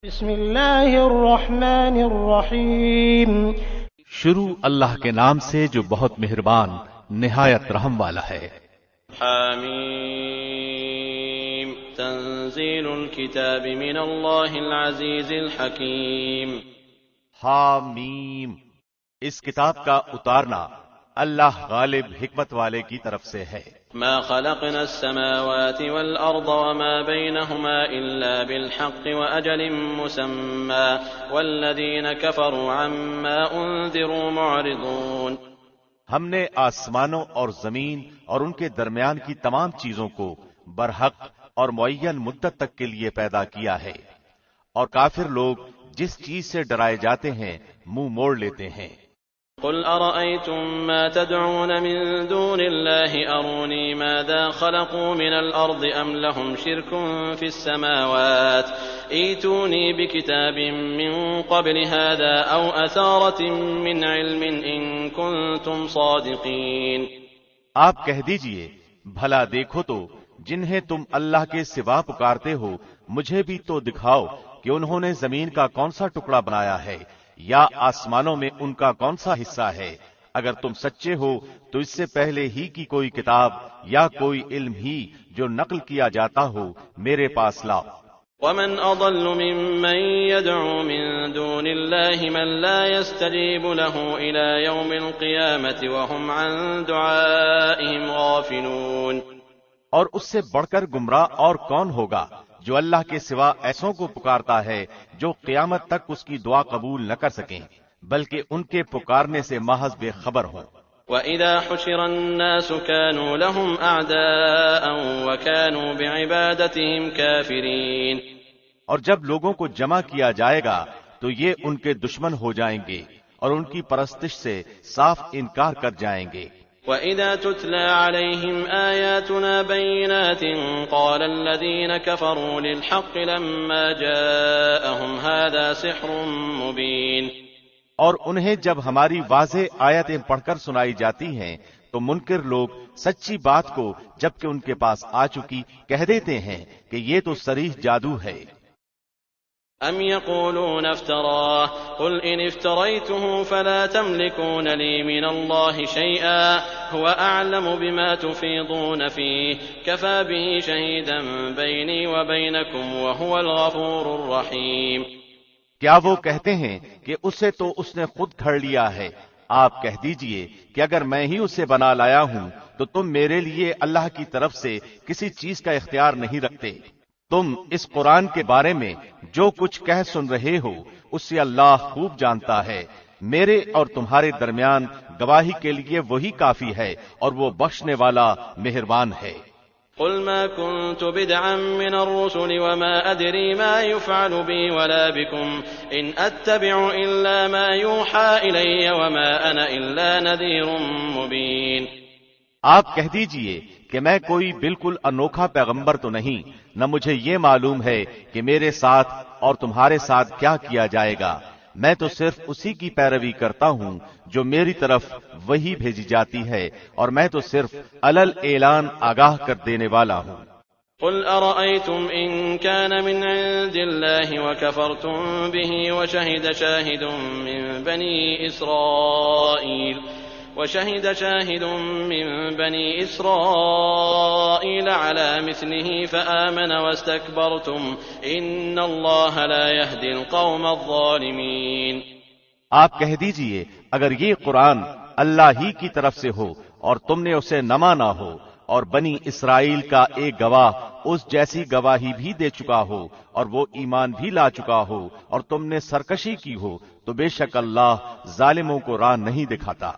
بسم اللہ الرحمن الرحیم۔ شروع اللہ کے نام سے جو بہت مہربان نہایت رحم والا ہے۔ حامیم تنزیل الکتاب من اللہ العزیز الحکیم۔ حامیم، اس کتاب کا اتارنا اللہ غالب حکمت والے کی طرف سے ہے۔ ما خلقنا السماوات والأرض وما بينهما إلا بالحق وأجل مسمى والذين كفروا عما أنذروا معرضون۔ ہم نے آسمانوں اور زمین اور ان کے درمیان کی تمام چیزوں کو برحق اور معین مدت تک کے لیے پیدا کیا ہے، اور کافر لوگ جس چیز سے ڈرائے جاتے ہیں منہ موڑ لیتے ہیں۔ قل أرأيتم ما تدعون من دون الله أروني ماذا خلقوا من الأرض أم لهم شرك في السماوات ائتوني بكتاب من قبل هذا أو أثارة من علم إن كنتم صادقين۔ آپ کہہ دیجئے، بھلا دیکھو تو جنہیں تم اللہ کے سوا پکارتے ہو مجھے بھی تو دکھاؤ کہ انہوں نے زمین کا کون سا ٹکڑا بنایا ہے یا آسمانوں میں ان کا کون سا حصہ ہے۔ اگر تم سچے ہو تو اس سے پہلے ہی کی کوئی کتاب یا کوئی علم ہی جو نقل کیا جاتا ہو میرے پاس لاؤ۔ ومن أضل ممن يدعو من دون الله من لا يستجيب له إلى يوم القيامة وهم عن دعائهم غافلون۔ اور اس سے بڑھ کر گمراہ اور کون ہوگا جو اللہ کے سوا ایسوں کو پکارتا ہے جو قیامت تک اس کی دعا قبول نہ کر سکیں بلکہ ان کے پکارنے سے محض بے خبر ہوں۔ وَإِذا حُشِرَ النَّاسُ كَانُوا لَهُمْ أَعْدَاءً وَكَانُوا بِعِبَادَتِهِمْ كَافِرِينَ۔ اور جب لوگوں کو جمع کیا جائے گا تو یہ ان کے دشمن ہو جائیں گے اور ان کی پرستش سے صاف انکار کر جائیں گے۔ وَإِذَا تُتْلَى عَلَيْهِمْ آيَاتُنَا بَيِّنَاتٍ قَالَ الَّذِينَ كَفَرُوا لِلْحَقِّ لَمَّا جَاءَهُمْ هَذَا سِحْرٌ مُبِينٌ۔ اور انہیں جب ہماری واضح آیتیں پڑھ کر سنائی جاتی ہیں تو منکر لوگ سچی بات کو جبکہ ان کے پاس آ چکی کہہ دیتے ہیں کہ یہ تو صریح جادو ہے۔ أَمْ يَقُولُونَ افْتَرَاهُ قُلْ إِنِ افْتَرَيْتُهُ فَلَا تَمْلِكُونَ لِي مِنَ اللَّهِ شَيْئًا هُوَ أَعْلَمُ بِمَا تُفِيضُونَ فِيهِ كَفَى بِهِ شَهِيدًا بَيْنِي وَبَيْنَكُمْ وَهُوَ الْغَفُورُ الرَّحِيمُ۔ کیا وہ کہتے ہیں کہ اسے تو اس نے خود گھڑ لیا ہے؟ آپ کہہ دیجئے کہ اگر میں ہی اسے بنا لایا ہوں تو تم میرے لیے اللہ کی طرف سے کسی چیز کا اختیار نہیں رکھتے۔ تم اس قرآن کے بارے میں جو کچھ کہہ سن رہے ہو اس سے اللہ خوب جانتا ہے۔ میرے اور تمہارے درمیان گواہی کے لیے وہی کافی ہے اور وہ بخشنے والا مہربان ہے۔ قل ما كنت بدعا من الرسل وما أدري ما يفعل بي ولا بكم إن أتبع إلا ما يوحى إلي وما أنا إلا نذير مبين۔ آپ کہہ دیجئے کہ میں کوئی بالکل انوکھا پیغمبر تو نہیں، نہ مجھے یہ معلوم ہے کہ میرے ساتھ اور تمہارے ساتھ کیا کیا جائے گا۔ میں تو صرف اسی کی پیروی کرتا ہوں جو میری طرف وہی بھیجی جاتی ہے، اور میں تو صرف علل اعلان آگاہ کر دینے والا ہوں۔ قل أرأيتم إن كان من عند الله وكفرتم به وشهد شاهد من بني إسرائيل على مثله فآمن واستكبرتم إن الله لا يهدي القوم الظالمين۔ آپ کہہ دیجئے اگر یہ قرآن اللہ ہی کی طرف سے ہو اور تم نے اسے نہ مانا ہو اور بنی اسرائیل کا ایک گواہ اس جیسی گواہی بھی دے چکا ہو اور وہ ایمان بھی لا چکا ہو اور تم نے سرکشی کی ہو تو بے شک اللہ ظالموں کو راہ نہیں دکھاتا۔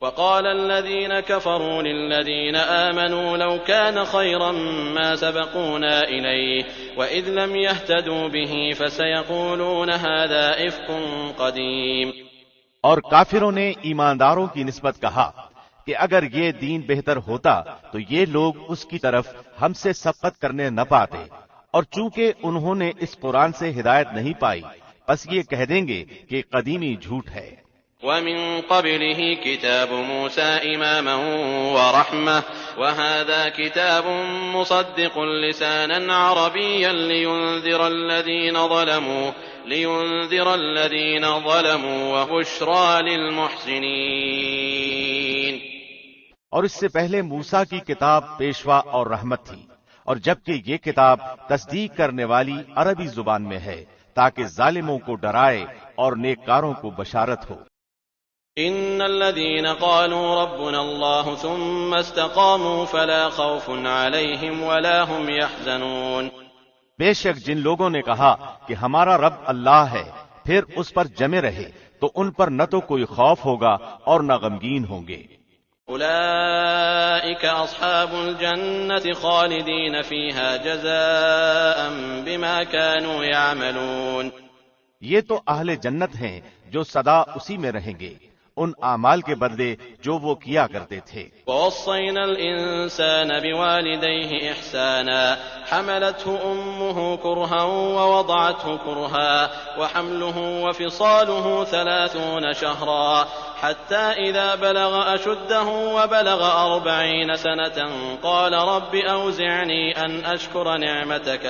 وقال الذين كفروا للذين آمنوا لو كان خيرا ما سبقونا إليه وإذ لم يهتدوا به فسيقولون هذا إفك قديم۔ اور کافروں نے ایمانداروں کی نسبت کہا کہ اگر یہ دین بہتر ہوتا تو یہ لوگ اس کی طرف ہم سے سبقت کرنے نہ پاتے، اور چونکہ انہوں نے اس قرآن سے ہدایت نہیں پائی بس یہ کہہ دیں گے کہ قدیمی جھوٹ ہے۔ ومن قبله كتاب موسى إماما ورحمة وهذا كتاب مصدق لسانا عربيا لينذر الذين ظلموا وبشرى للمحسنين. اور اس سے پہلے موسیٰ کی کتاب پیشوا اور رحمت تھی، اور جبکہ یہ کتاب تصدیق کرنے والی عربی زبان میں ہے تاکہ ظالموں کو ڈرائے اور نیککاروں کو بشارت ہو. ان الذين قالوا ربنا الله ثم استقاموا فلا خوف عليهم ولا هم يحزنون. بے شک جن لوگوں نے کہا کہ ہمارا رب اللہ ہے پھر اس پر جمے رہے تو ان پر نہ تو کوئی خوف ہوگا اور نہ غمگین ہوں گے. اولئك اصحاب الجنة خالدين فيها جزاء بما كانوا يعملون. یہ تو اہل جنت ہیں جو سدا اسی میں رہیں گے ان اعمال کے بدلے جو وہ کیا کرتے تھے. ووصينا الإنسان بوالديه إحسانا حملته أمه كرها ووضعته كرها وحمله وفصاله 30 شهرا حتى إذا بلغ أشده وبلغ 40 سنة قال رب أوزعني أن أشكر نعمتك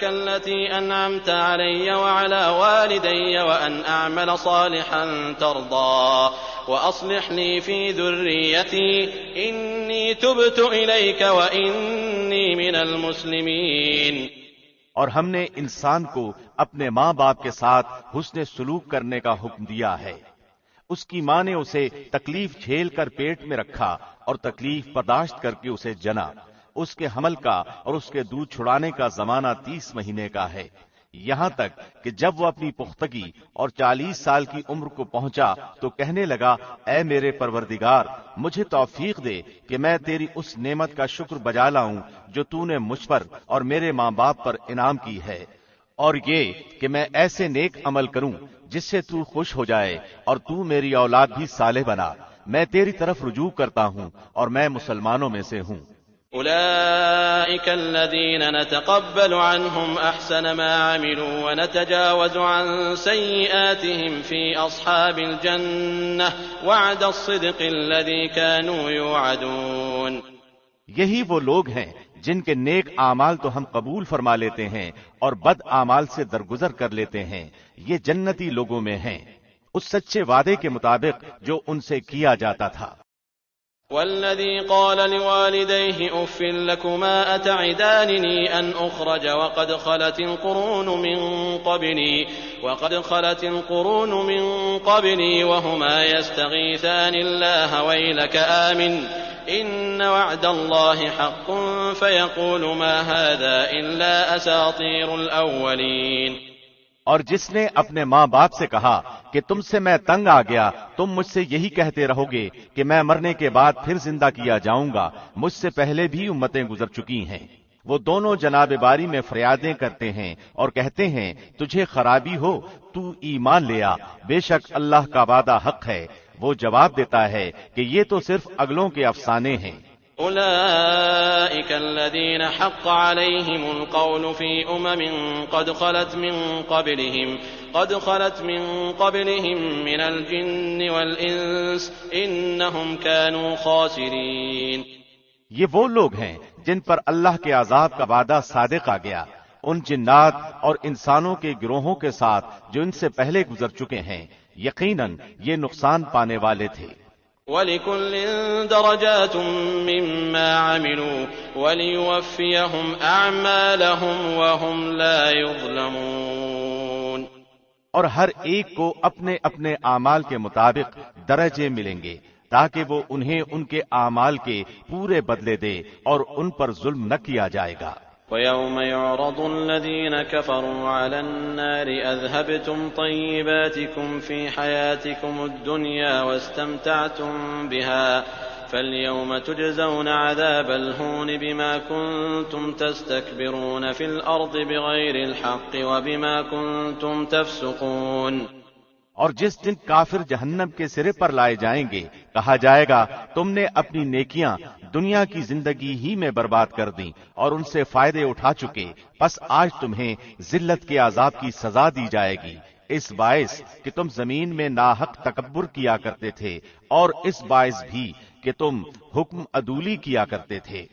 التي أنعمت علي وعلى والدي وأن أعمل صالحا ترضى وأصلح لي في ذريتي إني تبت إليك وإني من المسلمين. اور ہم نے انسان کو اپنے ماں باپ کے ساتھ حسن سلوک کرنے کا حکم دیا ہے. اس کی ماں نے اسے تکلیف جھیل کر پیٹ میں رکھا اور تکلیف برداشت کر کے اسے جنا. اس کے حمل کا اور اس کے دودھ چھڑانے کا زمانہ 30 مہینے کا ہے، یہاں تک کہ جب وہ اپنی پختگی اور 40 سال کی عمر کو پہنچا تو کہنے لگا اے میرے پروردگار مجھے توفیق دے کہ میں تیری اس نعمت کا شکر بجا لاؤں جو تو نے مجھ پر اور میرے ماں باپ پر انعام کی ہے، اور یہ کہ میں ایسے نیک عمل کروں جس سے تو خوش ہو جائے اور تو میری اولاد بھی صالح بنا. میں تیری طرف رجوع کرتا ہوں اور میں مسلمانوں میں سے ہوں. أولئك الذين نتقبل عنهم أحسن ما عملوا ونتجاوز عن سيئاتهم في أصحاب الجنة وعد الصدق الذي كانوا يوعدون. یہی وہ لوگ ہیں جن کے نیک اعمال تو ہم قبول فرما لیتے ہیں اور بد اعمال سے درگزر کر لیتے ہیں. یہ جنتی لوگوں میں ہیں اس سچے وعدے کے مطابق جو ان سے کیا جاتا تھا. والذي قال لوالديه أف لكما أتعدانني أن أخرج وقد خلت القرون من قبلي وهما يستغيثان الله ويلك آمن إن وعد الله حق فيقول ما هذا إلا أساطير الأولين. اور جس نے اپنے ماں باپ سے کہا کہ تم سے میں تنگ آ گیا تم مجھ سے یہی کہتے رہو گے کہ میں مرنے کے بعد پھر زندہ کیا جاؤں گا. مجھ سے پہلے بھی امتیں گزر چکی ہیں. وہ دونوں جناب باری میں فریادیں کرتے ہیں اور کہتے ہیں تجھے خرابی ہو تو ایمان لیا، بے شک اللہ کا وعدہ حق ہے. وہ جواب دیتا ہے کہ یہ تو صرف اگلوں کے افسانے ہیں. أولئك الذين حق عليهم القول في قد خلت من قبلهم من الجن والإنس إنهم كانوا خاسرين. یہ وہ لوگ ہیں جن پر اللہ کے عذاب کا وعدہ صادق آ گیا، ان جنات اور انسانوں کے گروہوں کے ساتھ جو ان سے پہلے گزر چکے ہیں، یقیناً یہ نقصان پانے والے تھے. وَلِكُلٍّ دَرَجَاتٌ مِّمَّا عَمِلُوا وَلِيُوَفِّيَهُمْ أَعْمَالَهُمْ وَهُمْ لَا يُظْلَمُونَ. اور ہر ایک کو اپنے اپنے اعمال کے مطابق درجے ملیں گے تاکہ وہ انہیں ان کے اعمال کے پورے بدلے دے اور ان پر ظلم نہ کیا جائے گا. وَيَوْمَ يُعْرَضُ الَّذِينَ كَفَرُوا عَلَى النَّارِ أَذْهَبْتُمْ طَيِّبَاتِكُمْ فِي حَيَاتِكُمُ الدُّنْيَا وَاسْتَمْتَعْتُمْ بِهَا فَالْيَوْمَ تُجْزَوْنَ عَذَابَ الْهُونِ بِمَا كُنتُمْ تَسْتَكْبِرُونَ فِي الْأَرْضِ بِغَيْرِ الْحَقِّ وَبِمَا كُنتُمْ تَفْسُقُونَ. اور جس دن کافر جہنم کے سرے پر لائے جائیں گے کہا جائے گا تم نے اپنی نیکیاں دنیا کی زندگی ہی میں برباد کر دیں اور ان سے فائدے اٹھا چکے، پس آج تمہیں ذلت کے عذاب کی سزا دی جائے گی، اس باعث کہ تم زمین میں ناحق تکبر کیا کرتے تھے، اور اس باعث بھی کہ تم حکم عدولی کیا کرتے تھے۔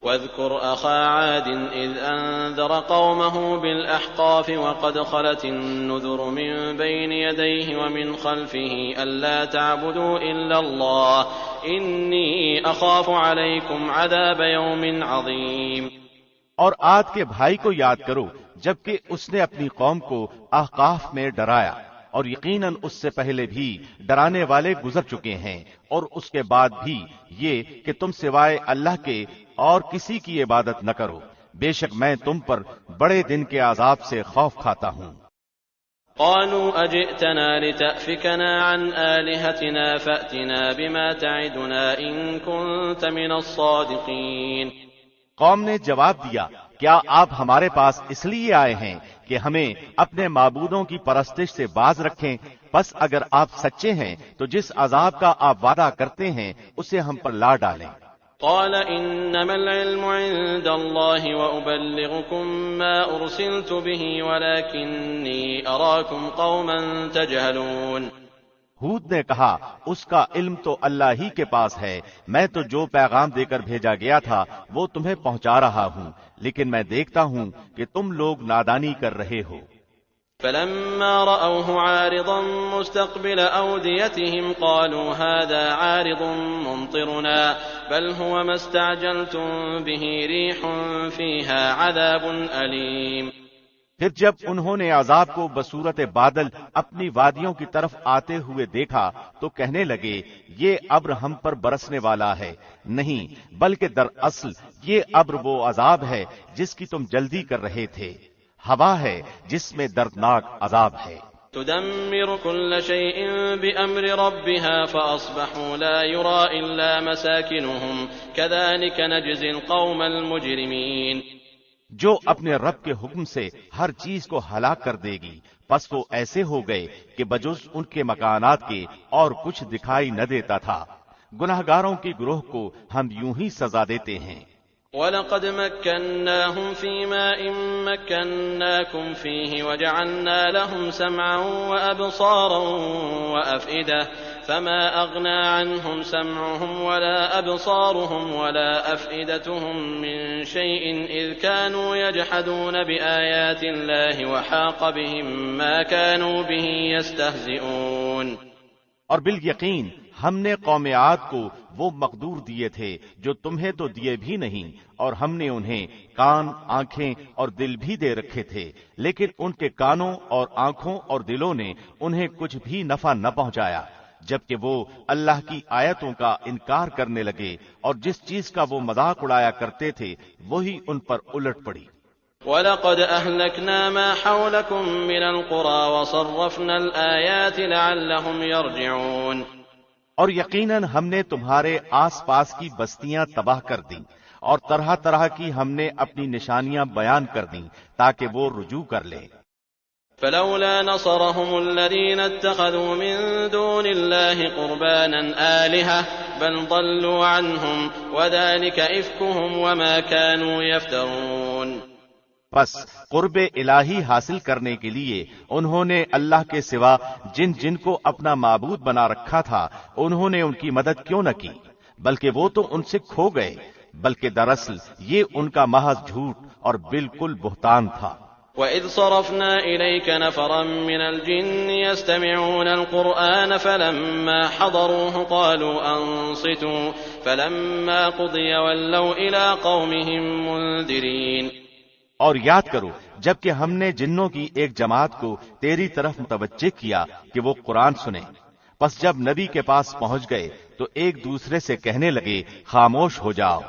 واذكر أخا عاد إذ أنذر قومه بالأحقاف وقد خلت النذر من بين يديه ومن خلفه ألا تعبدوا إلا الله إني أخاف عليكم عذاب يوم عظيم۔ اور عاد کے بھائی کو یاد کرو جبکہ اس نے اپنی قوم کو احقاف میں ڈرایا، اور یقیناً اس سے پہلے بھی ڈرانے والے گزر چکے ہیں، اور اس کے بعد بھی یہ کہ تم سوائے اللہ کے اور کسی کی عبادت نہ کرو، بے شک میں تم پر بڑے دن کے عذاب سے خوف کھاتا ہوں۔ قالوا أجئتنا لتأفكنا عن آلهتنا فأتنا بما تعدنا إن كنت من الصادقين۔ قوم نے جواب دیا، کیا آپ ہمارے پاس اس لیے آئے ہیں کہ ہمیں اپنے معبودوں کی پرستش سے باز رکھیں؟ بس اگر آپ سچے ہیں تو جس عذاب کا آپ وعدہ کرتے ہیں اسے ہم پر لا ڈالیں۔ قال إنما العلم عند الله وأبلغكم ما أرسلت به ولكني أراكم قوما تجهلون۔ ہود نے کہا اس کا علم تو اللہ ہی کے پاس ہے، میں تو جو پیغام دے کر بھیجا گیا تھا وہ تمہیں پہنچا رہا ہوں، لیکن میں دیکھتا ہوں کہ تم لوگ نادانی کر رہے ہو۔ فلما رأوه عارضا مستقبل أوديتهم قالوا هذا عارض ممطرنا بل هو ما استعجلتم به ريح فيها عذاب أليم۔ پھر جب انہوں نے عذاب کو بصورت بادل اپنی وادیوں کی طرف آتے ہوئے دیکھا تو کہنے لگے یہ ابر ہم پر برسنے والا ہے، نہیں بلکہ دراصل یہ ابر وہ عذاب ہے جس کی تم جلدی کر رہے تھے، ہوا ہے جس میں دردناک عذاب ہے۔ تدمر كل شيء بأمر ربها فأصبحوا لا يرى إلا مساكنهم كذلك نجزي القوم المجرمين۔ جو اپنے رب کے حکم سے ہر چیز کو ہلاک کر دے گی، پس وہ ایسے ہو گئے کہ بجز ان کے مکانات کے اور کچھ دکھائی نہ دیتا تھا۔ گناہگاروں کی گروہ کو ہم یوں ہی سزا دیتے ہیں۔ وَلَقَدْ مَكَّنَّاهُمْ فِي مَاءٍ مَكَّنَّاكُمْ فِيهِ وَجَعَلْنَا لَهُمْ سَمْعًا وَأَبْصَارًا وَأَفْئِدَةً فَمَا أَغْنَى عَنْهُمْ سَمْعُهُمْ وَلَا أَبْصَارُهُمْ وَلَا أَفْئِدَتُهُمْ مِنْ شَيْءٍ إِذْ كَانُوا يَجْحَدُونَ بِآيَاتِ اللَّهِ وَحَاقَ بِهِمْ مَا كَانُوا بِهِ يَسْتَهْزِئُونَ۔ اور بالیقین ہم نے قوم عاد کو وہ مقدور دیے تھے جو تمہیں تو دیے بھی نہیں، اور ہم نے انہیں کان، آنکھیں اور دل بھی دے رکھے تھے، لیکن ان کے کانوں اور آنکھوں اور دلوں نے انہیں کچھ بھی نفع نہ پہنچایا، جبکہ وہ اللہ کی آیتوں کا انکار کرنے لگے، اور جس چیز کا وہ مذاق اڑایا کرتے تھے وہی ان پر الٹ پڑی۔ وَلَقَدْ أَهْلَكْنَا مَا حَوْلَكُمْ مِنَ الْقُرَى وَصَرَّفْنَا الْآيَاتِ لَعَلَّهُمْ يَرْجِعُونَ۔ اور یقیناً ہم نے تمہارے آس پاس کی بستیاں تباہ کر دیں، اور طرح طرح کی ہم نے اپنی نشانیاں بیان کر دیں تاکہ وہ رجوع کر لیں۔ فلولا نصرهم الذين اتخذوا من دون الله قربانا آلهة بل ضلوا عنهم وذلك إفكهم وما كانوا يفترون۔ بس قرب الہی حاصل کرنے کے لیے انہوں نے اللہ کے سوا جن جن کو اپنا معبود بنا رکھا تھا انہوں نے ان کی مدد کیوں نہ کی، بلکہ وہ تو ان سے کھو گئے، بلکہ دراصل یہ ان کا محض جھوٹ اور بالکل بہتان تھا۔ وَإِذْ صَرَفْنَا إِلَيْكَ نَفَرًا مِّنَ الْجِنِّ يَسْتَمِعُونَ الْقُرْآنَ فَلَمَّا حَضَرُوهُ قَالُوا أَنصِتُوا فَلَمَّا قُضِيَ وَلَّوْا إِلَىٰ قَوْمِهِم مُّنذِرِينَ۔ اور یاد کرو جبکہ ہم نے جنوں کی ایک جماعت کو تیری طرف متوجہ کیا کہ وہ قرآن سنیں، پس جب نبی کے پاس پہنچ گئے تو ایک دوسرے سے کہنے لگے خاموش ہو جاؤ،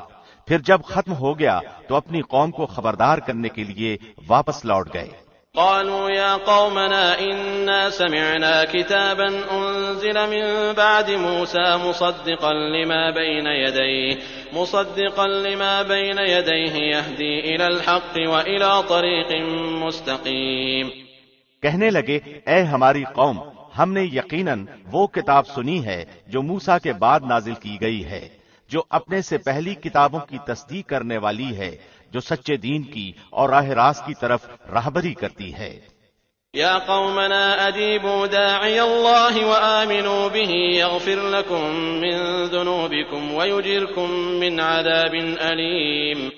پھر جب ختم ہو گیا تو اپنی قوم کو خبردار کرنے کے لیے واپس لوٹ گئے۔ قالوا يا قومنا إنا سمعنا كتابا أنزل من بعد موسى مصدقا لما بين يديه يهدي إلى الحق وإلى طريق مستقيم۔ کہنے لگے اے ہماری قوم، ہم نے یقیناً وہ کتاب سنی ہے جو موسیٰ کے بعد نازل کی گئی ہے، جو اپنے سے پہلی کتابوں کی تصدیق کرنے والی ہے، جو سچے دین کی اور راہ راست کی طرف راہبری کرتی ہے۔ يا قومنا أجيبوا داعي الله وآمنوا به يغفر لكم من ذنوبكم ويجركم من عذاب أليم۔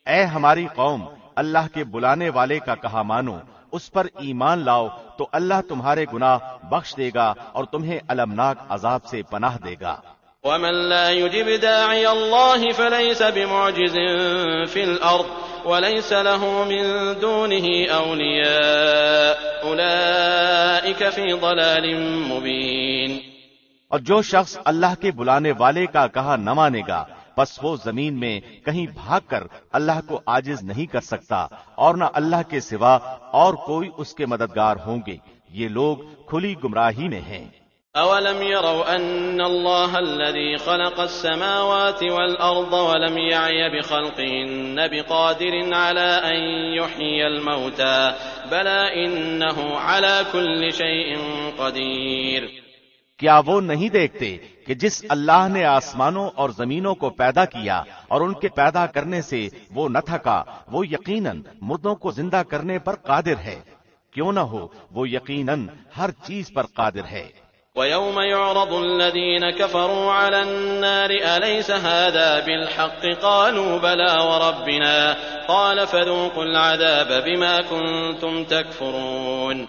اے ہماری قوم، اللہ کے بلانے والے کا کہا مانو، اس پر ایمان لاؤ تو اللہ تمہارے گناہ بخش دے گا اور تمہیں المناک عذاب سے پناہ دے گا۔ ومن لا يجب داعي الله فليس بمعجز في الأرض وليس له من دونه أولياء أولئك في ضلال مبين۔ اور جو شخص اللہ کے بلانے والے کا کہا نہ مانے گا پس وہ زمین میں کہیں بھاگ کر اللہ کو عاجز نہیں کر سکتا، اور نہ اللہ کے سوا اور کوئی اس کے مددگار ہوں گے، یہ لوگ کھلی گمراہی میں ہیں۔ أولم يروا أن الله الذي خلق السماوات والأرض ولم يعي بخلقهن بقادر على أن يحيي الموتى بلى إنه على كل شيء قدير۔ کیا وہ نہیں دیکھتے کہ جس اللہ نے آسمانوں اور زمینوں کو پیدا کیا اور ان کے پیدا کرنے سے وہ نہ تھکا، وہ یقیناً مردوں کو زندہ کرنے پر قادر ہے، کیوں نہ ہو وہ یقیناً ہر چیز پر قادر ہے۔ وَيَوْمَ يُعْرَضُ الَّذِينَ كَفَرُوا عَلَى النَّارِ أَلَيْسَ هَذَا بِالْحَقِّ قَالُوا بَلَى وَرَبِّنَا قَالَ فَذُوقُوا الْعَذَابَ بِمَا كُنتُمْ تَكْفُرُونَ۔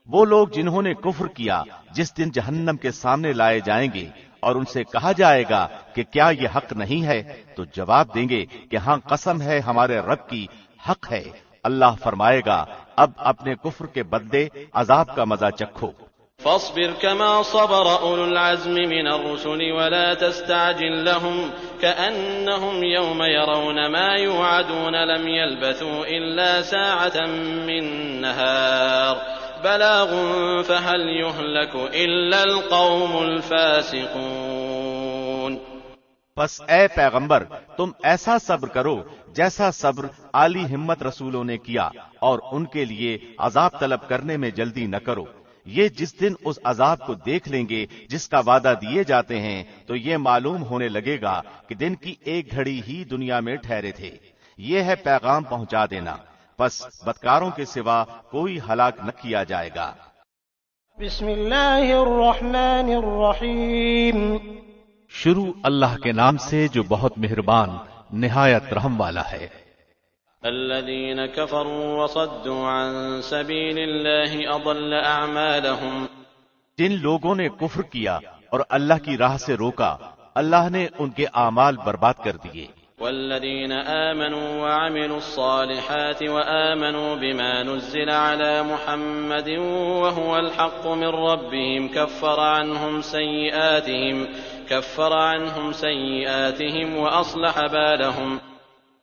وہ لوگ جنہوں نے کفر کیا جس دن جہنم کے سامنے لائے جائیں گے اور ان سے کہا جائے گا کہ کیا یہ حق نہیں ہے، تو جواب دیں گے کہ ہاں قسم ہے ہمارے رب کی، حق ہے۔ اللہ فرمائے گا اب اپنے کفر کے بدلے عذاب کا مزہ چکھو۔ فاصبر كما صبر أولو العزم من الرسل ولا تستعجل لهم كأنهم يوم يرون ما يوعدون لم يلبثوا إلا ساعة من نهار بلاغ فهل يهلك إلا القوم الفاسقون۔ پس اے پیغمبر تم ایسا صبر کرو جیسا صبر عالی ہمت رسولوں نے کیا، اور ان کے لیے عذاب طلب کرنے میں جلدی نہ کرو۔ یہ جس دن اس عذاب کو دیکھ لیں گے جس کا وعدہ دیے جاتے ہیں تو یہ معلوم ہونے لگے گا کہ دن کی ایک گھڑی ہی دنیا میں ٹھہرے تھے۔ یہ ہے پیغام پہنچا دینا، پس بدکاروں کے سوا کوئی ہلاک نہ کیا جائے گا۔ بسم اللہ الرحمن الرحیم۔ شروع اللہ کے نام سے جو بہت مہربان نہایت رحم والا ہے۔ الذين كفروا وصدوا عن سبيل الله أضل أعمالهم۔ جن لوگوں نے کفر کیا اور اللہ کی راہ سے روکا، اللہ نے ان کے اعمال برباد کر دیے۔ والذين آمنوا وعملوا الصالحات وآمنوا بما نزل على محمد وهو الحق من ربهم كفر عنهم سيئاتهم وأصلح بالهم۔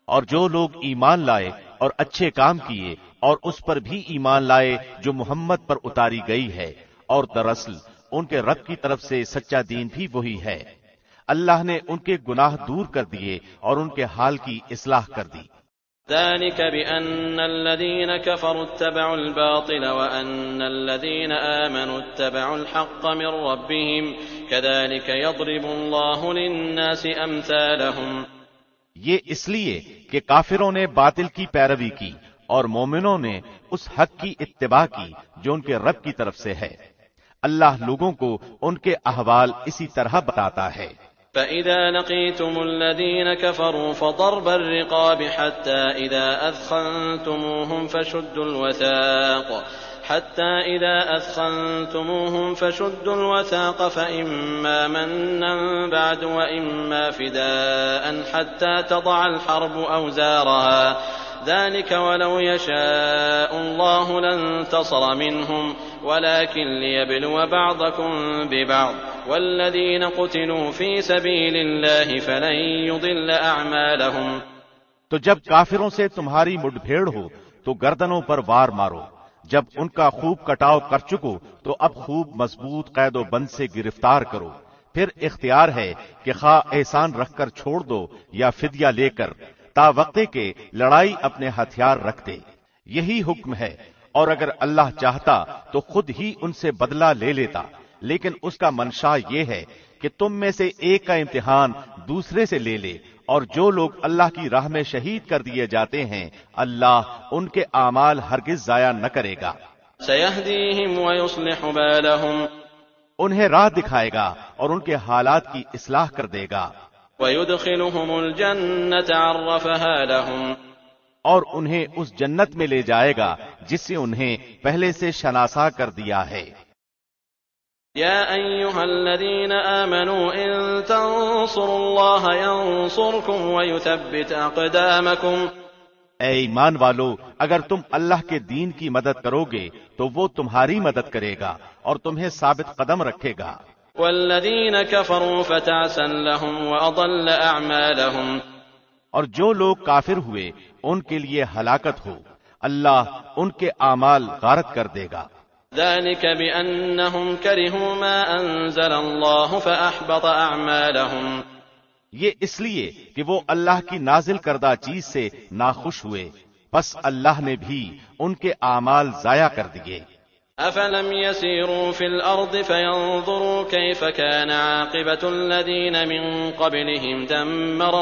اور جو لوگ ایمان لائے اور اچھے کام کیے اور اس پر بھی ایمان لائے جو محمد پر اتاری گئی ہے، اور دراصل ان کے رب کی طرف سے سچا دین بھی وہی ہے، اللہ نے ان کے گناہ دور کر دیے اور ان کے حال کی اصلاح کر دی۔ ذلك بأن الذين كفروا اتبعوا الباطل وأن الذين آمنوا اتبعوا الحق من ربهم كذلك يضرب الله للناس أمثالهم۔ یہ اس لیے کہ کافروں نے باطل کی پیروی کی اور مومنوں نے اس حق کی اتباع کی جو ان کے رب کی طرف سے ہے، اللہ لوگوں کو ان کے احوال اسی طرح بتاتا ہے۔ فَإِذَا لَقِيتُمُ الَّذِينَ كَفَرُوا فَضَرْبَ الرِّقَابِ حَتَّى إِذَا أَثْخَنْتُمُوهُمْ فشدوا الوثاق فإما منا بعد وإما فداء حتى تضع الحرب أوزارها ذلك ولو يشاء الله لانتصر منهم ولكن ليبلو بعضكم ببعض والذين قتلوا في سبيل الله فلن يضل أعمالهم۔ تو جب کافروں سے تمہاری مڈ بھیڑ ہو تو گردنوں پر وار مارو، جب ان کا خوب کٹاؤ کر چکو تو اب خوب مضبوط قید و بند سے گرفتار کرو، پھر اختیار ہے کہ خواہ احسان رکھ کر چھوڑ دو یا فدیہ لے کر، تا وقتے کے لڑائی اپنے ہتھیار رکھ دے۔ یہی حکم ہے اور اگر اللہ چاہتا تو خود ہی ان سے بدلہ لے لیتا، لیکن اس کا منشا یہ ہے کہ تم میں سے ایک کا امتحان دوسرے سے لے لے، اور جو لوگ اللہ کی راہ میں شہید کر دیے جاتے ہیں اللہ ان کے اعمال ہرگز ضائع نہ کرے گا۔ سيهديهم ويصلح بالهم انہیں راہ دکھائے گا اور ان کے حالات کی اصلاح کر دے گا، ويدخلهم الجنة عرفها لهم اور انہیں اس جنت میں لے جائے گا جس سے انہیں پہلے سے شناسا کر دیا ہے۔ يا أيها الذين آمنوا إن تنصروا الله ينصركم ويثبت أقدامكم اے ایمان والو، اگر تم اللہ کے دین کی مدد کرو گے تو وہ تمہاری مدد کرے گا اور تمہیں ثابت قدم رکھے گا۔ والذين كفروا فتعسا لهم وأضل أعمالهم اور جو لوگ کافر ہوئے ان کے لیے ہلاکت ہو، اللہ ان کے اعمال غارت کر دے گا۔ ذلك بأنهم كرهوا ما أنزل الله فأحبط أعمالهم یہ اس لیے کہ وہ اللہ کی نازل کردہ چیز سے ناخوش ہوئے، بس اللہ نے بھی ان کے اعمال ضائع کر دیے۔ أفلم يسيروا في الأرض فينظروا كيف كان عاقبة الذين من قبلهم دمر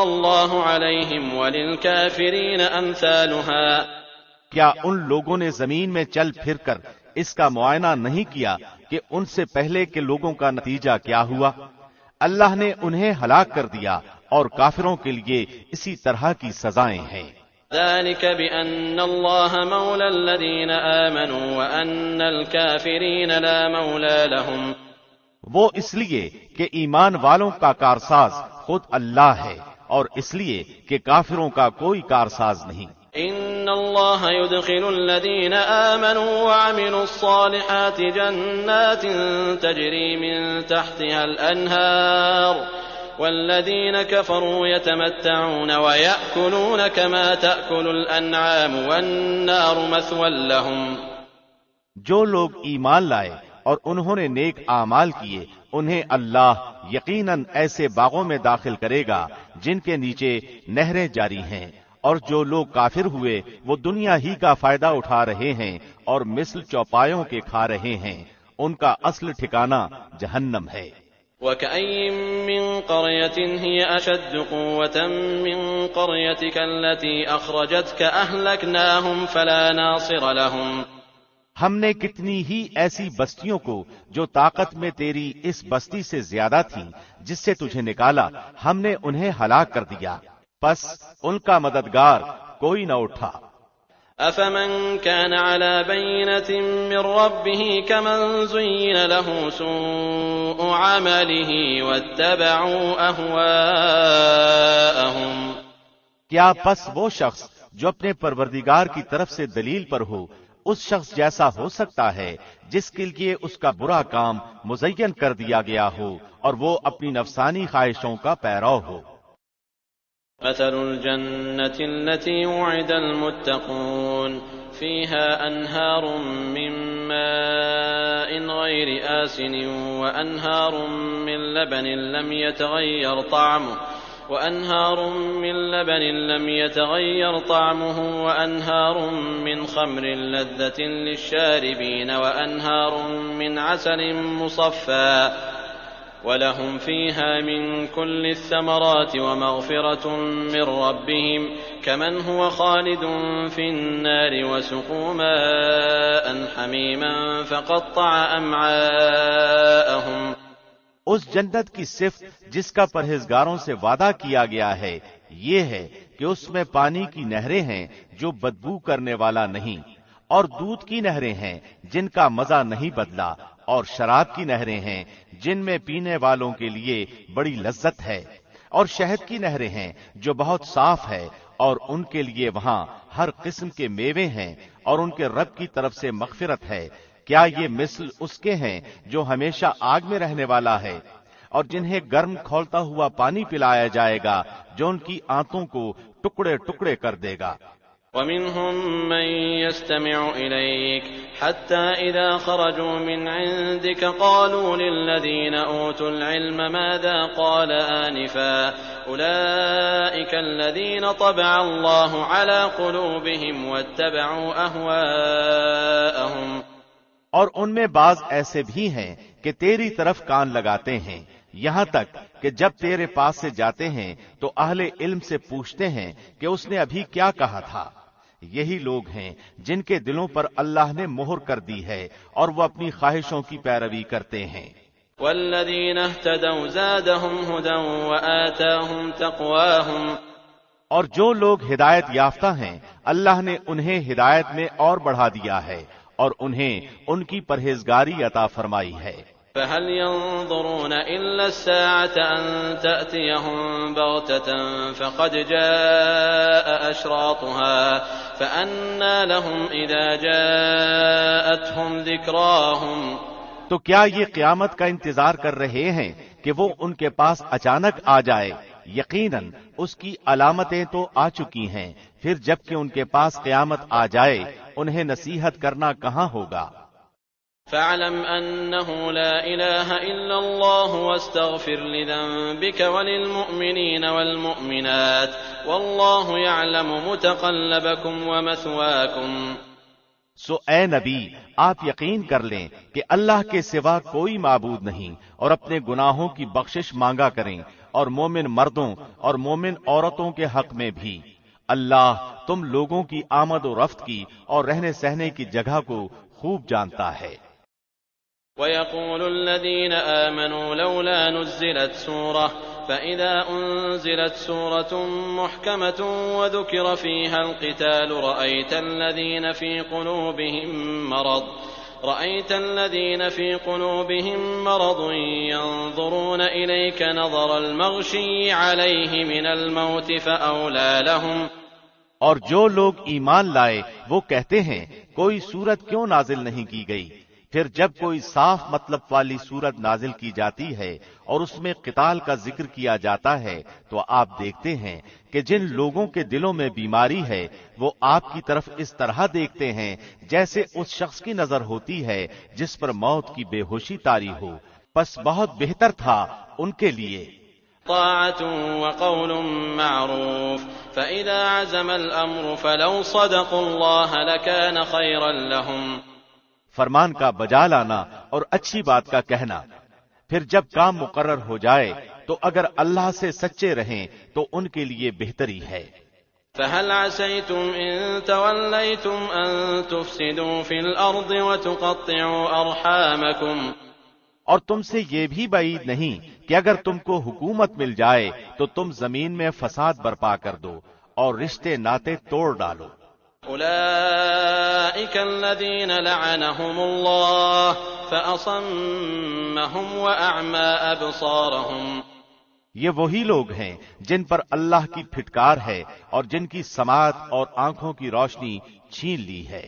الله عليهم وللكافرين أمثالها کیا ان لوگوں نے زمین میں چل پھر کر اس کا معائنہ نہیں کیا کہ ان سے پہلے کے لوگوں کا نتیجہ کیا ہوا؟ اللہ نے انہیں ہلاک کر دیا اور کافروں کے لیے اسی طرح کی سزائیں ہیں۔ ذلك بأن الله مولى الذين آمنوا وأن الكافرين لا مولى لهم وہ اس لیے کہ ایمان والوں کا کارساز خود اللہ ہے اور اس لیے کہ کافروں کا کوئی کارساز نہیں۔ إن الله يدخل الذين آمنوا وعملوا الصالحات جنات تجري من تحتها الأنهار والذين كفروا يتمتعون ويأكلون كما تأكل الأنعام والنار مثوى لهم جو لوگ ایمان لائے اور انہوں نے نیک اعمال کیے انہیں اللہ یقیناً ایسے باغوں میں داخل کرے گا جن کے نیچے نہریں جاری ہیں، اور جو لوگ کافر ہوئے وہ دنیا ہی کا فائدہ اٹھا رہے ہیں اور مثل چوپایوں کے کھا رہے ہیں، ان کا اصل ٹھکانہ جہنم ہے۔ وَكَأَيٍّ مِّن قَرْيَةٍ هِيَ أَشَدُّ قُوَّةً مِّن قَرْيَتِكَ الَّتِي أَخْرَجَتْكَ أَهْلَكْنَاهُمْ فَلَا نَاصِرَ لَهُمْ ہم نے کتنی ہی ایسی بستیوں کو جو طاقت میں تیری اس بستی سے زیادہ تھیں جس سے تجھے نکالا، ہم نے انہیں ہلاک کر دیا، پس ان کا مددگار کوئی نہ اٹھا۔ أَفَمَن كَانَ عَلَى بَيِّنَةٍ مِّن رَّبِّهِ كَمَن زُيِّنَ لَهُ سُوءُ عَمَلِهِ وَاتَّبَعُوا أَهْوَاءَهُمْ کیا پس وہ شخص جو اپنے پروردگار کی طرف سے دلیل پر ہو اس شخص جیسا ہو سکتا ہے جس کے لیے اس کا برا کام مزین کر دیا گیا ہو اور وہ اپنی نفسانی خواہشوں کا پیرو ہو۔ مثل الجنة التي وعد المتقون فيها أنهار من ماء غير آسن وأنهار من لبن لم يتغير طعمه وأنهار من خمر لذة للشاربين وأنهار من عسل مصفى ولهم فيها من كل الثمرات ومغفرة من ربهم كمن هو خالد في النار وسقوا ماء حميما فقطع أمعاءهم اس جنت کی صفت جس کا پرہیزگاروں سے وعدہ کیا گیا ہے یہ ہے کہ اس میں پانی کی نہریں ہیں جو بدبو کرنے والا نہیں، اور دودھ کی نہریں ہیں جن کا مزہ نہیں بدلا، اور شراب کی نہریں ہیں جن میں پینے والوں کے لیے بڑی لذت ہے، اور شہد کی نہریں ہیں جو بہت صاف ہے، اور ان کے لیے وہاں ہر قسم کے میوے ہیں، اور ان کے رب کی طرف سے مغفرت ہے۔ کیا یہ مثل اس کے ہیں جو ہمیشہ آگ میں رہنے والا ہے، اور جنہیں گرم کھولتا ہوا پانی پلایا جائے گا جو ان کی آنتوں کو ٹکڑے ٹکڑے کر دے گا۔ ومنهم من يستمع إليك حتى إذا خرجوا من عندك قالوا للذين أوتوا العلم ماذا قال آنفا أولئك الذين طبع الله على قلوبهم واتبعوا أهواءهم. اور ان میں بعض ایسے بھی ہیں کہ تیری طرف کان لگاتے ہیں، یہاں تک کہ جب تیرے پاس سے جاتے ہیں تو اہل علم سے پوچھتے ہیں کہ اس نے ابھی کیا کہا تھا. یہی لوگ ہیں جن کے دلوں پر اللہ نے مہر کر دی ہے اور وہ اپنی خواہشوں کی پیروی کرتے ہیں. والذین اہتدوا زادہم ھدی وآتاہم تقواہم. اور جو لوگ ہدایت یافتہ ہیں اللہ نے انہیں ہدایت میں اور بڑھا دیا ہے اور انہیں ان کی پرہیزگاری عطا فرمائی ہے. فهل ينظرون إلا الساعة أن تأتيهم بغتة فقد جاء أشراطها فأنى لهم إذا جاءتهم ذكراهم. تو کیا یہ قیامت کا انتظار کر رہے ہیں کہ وہ ان کے پاس اچانک آ جائے؟ یقیناً اس کی علامتیں تو آ چکی ہیں، پھر جب کہ ان کے پاس قیامت آ جائے انہیں نصیحت کرنا کہاں ہوگا. فاعلم أنه لا إله إلا الله واستغفر لذنبك وللمؤمنين والمؤمنات والله يعلم متقلبكم ومثواكم. سو اے نبی آپ یقین کر لیں کہ اللہ کے سوا کوئی معبود نہیں اور اپنے گناہوں کی بخشش مانگا کریں، اور مومن مردوں اور مومن عورتوں کے حق میں بھی. اللہ تم لوگوں کی آمد و رفت کی اور رہنے سہنے کی جگہ کو خوب جانتا ہے. وَيَقُولُ الَّذِينَ آمَنُوا لَوْلَا نُزِّلَتْ سُورَةٌ فَإِذَا أُنزِلَتْ سُورَةٌ مُحْكَمَةٌ وَذُكِرَ فِيهَا الْقِتَالُ رَأَيْتَ الَّذِينَ فِي قُلُوبِهِم مَّرَضٌ يَنظُرُونَ إِلَيْكَ نَظَرَ الْمَغْشِيِّ عَلَيْهِ مِنَ الْمَوْتِ فَأَوْلَىٰ لَهُمْ. اور جو لوگ ایمان لائے وہ کہتے ہیں کوئی سورت کیوں نازل نہیں کی گئی. پھر جب کوئی صاف مطلب والی سورت نازل کی جاتی ہے اور اس میں قتال کا ذکر کیا جاتا ہے تو آپ دیکھتے ہیں کہ جن لوگوں کے دلوں میں بیماری ہے وہ آپ کی طرف اس طرح دیکھتے ہیں جیسے اس شخص کی نظر ہوتی ہے جس پر موت کی بے ہوشی طاری ہو. پس بہت بہتر تھا ان کے لیے طاعة وقول معروف فإذا عزم الأمر فلو صدقوا الله لكان خيرا لهم. فرمان کا بجا لانا اور اچھی بات کا کہنا. پھر جب کام مقرر ہو جائے تو اگر اللہ سے سچے رہیں تو ان کے لیے بہتری ہے. فهل عسيتم إن توليتم أن تفسدوا في الأرض وتقطعوا أرحامكم. اور تم سے یہ بھی بعید نہیں کہ اگر تم کو حکومت مل جائے تو تم زمین میں فساد برپا کر دو اور رشتے ناتے توڑ ڈالو. أولئك الذين لعنهم الله فأصمهم وأعمى أبصارهم. یہ وہی لوگ ہیں جن پر اللہ کی پھٹکار ہے اور جن کی سماعت اور آنکھوں کی روشنی چھین لی ہے.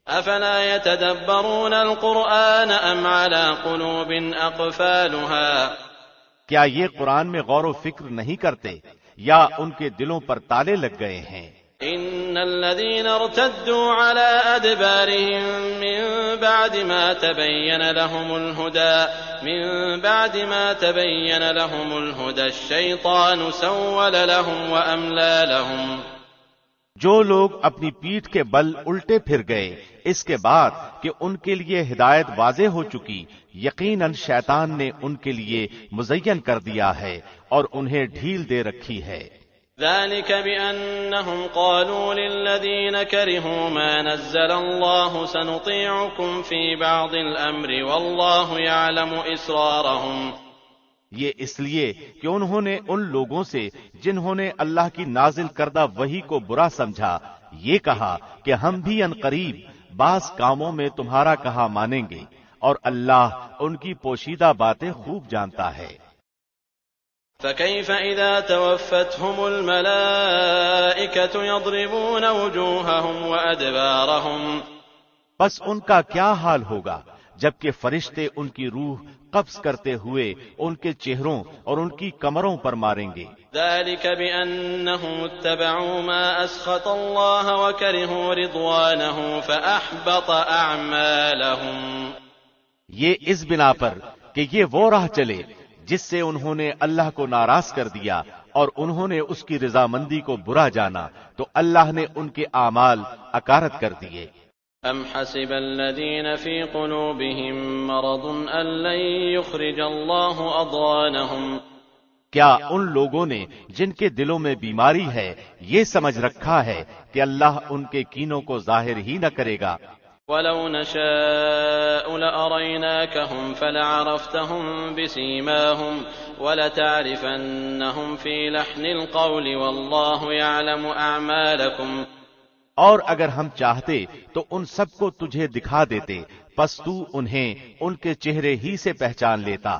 أفلا يتدبرون القرآن أم على قلوب أقفالها. کیا یہ قرآن میں غور و فکر نہیں کرتے یا ان کے دلوں پر تالے لگ گئے ہیں؟ إن الذين ارتدوا على أدبارهم من بعد ما تبين لهم الهدى الشيطان سول لهم وأملى لهم. جو لوگ اپنی پیٹھ کے بل الٹے پھر گئے اس کے بعد کہ ان کے لیے ہدایت واضح ہو چکی، یقیناً شیطان نے ان کے لیے مزین کر دیا ہے اور انہیں ڈھیل دے رکھی ہے. ذلك بأنهم قالوا للذين كرهوا ما نزل الله سنطيعكم في بعض الأمر والله يعلم إسرارهم. یہ اس لیے کہ انہوں نے ان لوگوں سے جنہوں نے اللہ کی نازل کردہ وحی کو برا سمجھا یہ کہا کہ ہم بھی عنقریب بعض کاموں میں تمہارا کہا مانیں گے اور اللہ ان کی پوشیدہ باتیں خوب جانتا ہے. فكيف إذا توفتهم الملائكة يضربون وجوههم وأدبارهم. بس ان کا کیا حال ہوگا جبکہ فرشتے ان کی روح قبض کرتے ہوئے ان کے چہروں اور ان کی کمروں پر ماریں گے. ذلك بأنهم اتبعوا ما أسخط الله وكرهوا رضوانه فأحبط أعمالهم. یہ اس بنا پر کہ یہ وہ راہ چلے جس سے انہوں نے اللہ کو ناراض کر دیا اور انہوں نے اس کی رضامندی کو برا جانا، تو اللہ نے ان کے اعمال اکارت کر دیے. أم حسب الذين في قلوبهم مرض أن لن يخرج الله أضغانهم. کیا ان لوگوں نے جن کے دلوں میں بیماری ہے یہ سمجھ رکھا ہے کہ اللہ ان کے کینوں کو ظاہر ہی نہ کرے گا؟ وَلَوْ نَشَاءُ لَأَرَيْنَاكَهُمْ فَلَعَرَفْتَهُمْ بِسِيمَاهُمْ وَلَتَعْرِفَنَّهُمْ فِي لَحْنِ الْقَوْلِ وَاللَّهُ يَعْلَمُ أَعْمَالَكُمْ. اور اگر ہم چاہتے تو ان سب کو تجھے دکھا دیتے، پس تو انہیں ان کے چہرے ہی سے پہچان لیتا،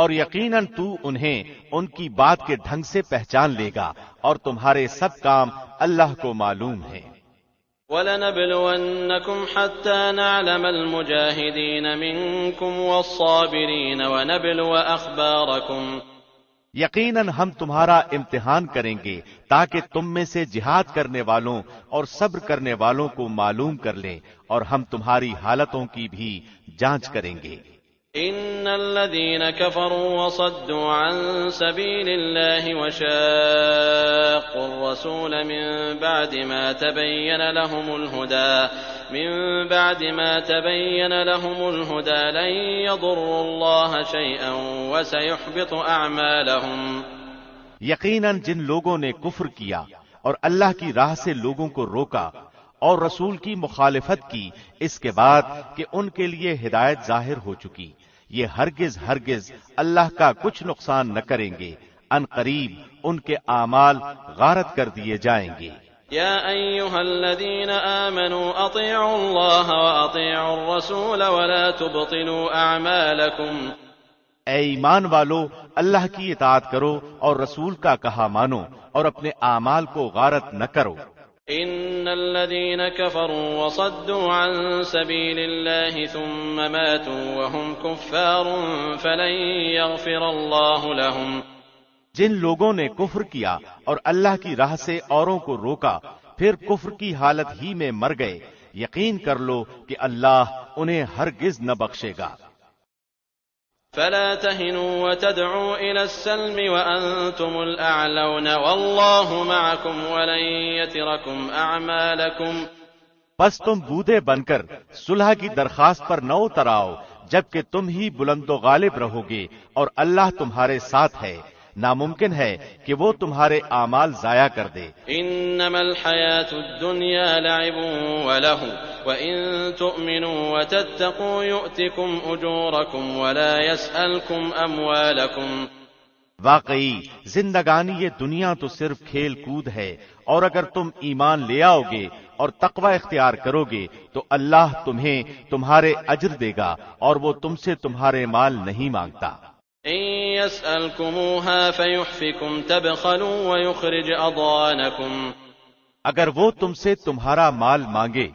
اور یقیناً تو انہیں ان کی بات کے ڈھنگ سے پہچان لے گا، اور تمہارے سب کام اللہ کو معلوم ہیں. وَلَنَبْلُوَنَّكُمْ حَتَّى نَعْلَمَ الْمُجَاهِدِينَ مِنكُمْ وَالصَّابِرِينَ وَنَبْلُوَ أَخْبَارَكُمْ. یقیناً ہم تمہارا امتحان کریں گے تاکہ تم میں سے جہاد کرنے والوں اور صبر کرنے والوں کو معلوم کر لیں، اور ہم تمہاری حالتوں کی بھی جانچ کریں گے. ان الذين كفروا وصدوا عن سبيل الله وشاقوا الرسول من بعد ما تبين لهم الهدى لن يضروا الله شيئا وسيحبط اعمالهم. یقیناً جن لوگوں نے کفر کیا اور اللہ کی راہ سے لوگوں کو روکا اور رسول کی مخالفت کی اس کے بعد کہ ان کے لیے ہدایت ظاہر ہو چکی، یہ ہرگز اللہ کا کچھ نقصان نہ کریں گے، ان قریب ان کے اعمال غارت کر دیے جائیں گے. یا ایھا الذین آمنوا اطیعوا اللہ واطیعوا الرسول ولا تبطلوا اعمالکم. اے ایمان والو، اللہ کی اطاعت کرو اور رسول کا کہا مانو اور اپنے اعمال کو غارت نہ کرو. ان الذين كفروا وصدوا عن سبيل الله ثم ماتوا وهم كفار فلن يغفر الله لهم. جن لوگوں نے کفر کیا اور اللہ کی راہ سے اوروں کو روکا پھر کفر کی حالت ہی میں مر گئے، یقین کر لو کہ اللہ انہیں ہرگز نہ بخشے گا. فلا تهنوا وتدعوا إلى السلم وأنتم الأعلون والله معكم ولن يتركم أعمالكم. پس تم بودے بن کر صلح کی درخواست پر نہ اتر آؤ جبکہ تم ہی بلند و غالب رہو گے اور اللہ تمہارے ساتھ ہے، ناممکن ہے کہ وہ تمہارے اعمال ضائع کر دے. انما الحیاة الدنیا لعب ولہو وَإِن تُؤْمِنُوا وَتَتَّقُوا يُؤْتِكُمْ أُجُورَكُمْ وَلَا يَسْأَلْكُمْ أَمْوَالَكُمْ. واقعی زندگانی یہ دنیا تو صرف کھیل کود ہے، اور اگر تم ایمان لے آؤ گے اور تقوی اختیار کرو گے تو اللہ تمہیں تمہارے اجر دے گا، اور وہ تم سے تمہارے مال نہیں مانگتا. إِن يَسْأَلْكُمُوهَا فَيُحْفِكُمْ تَبْخَلُوا وَيُخْرِجْ أَضْغَانَكُمْ. اگر وہ تم سے تمہارا مال مانگے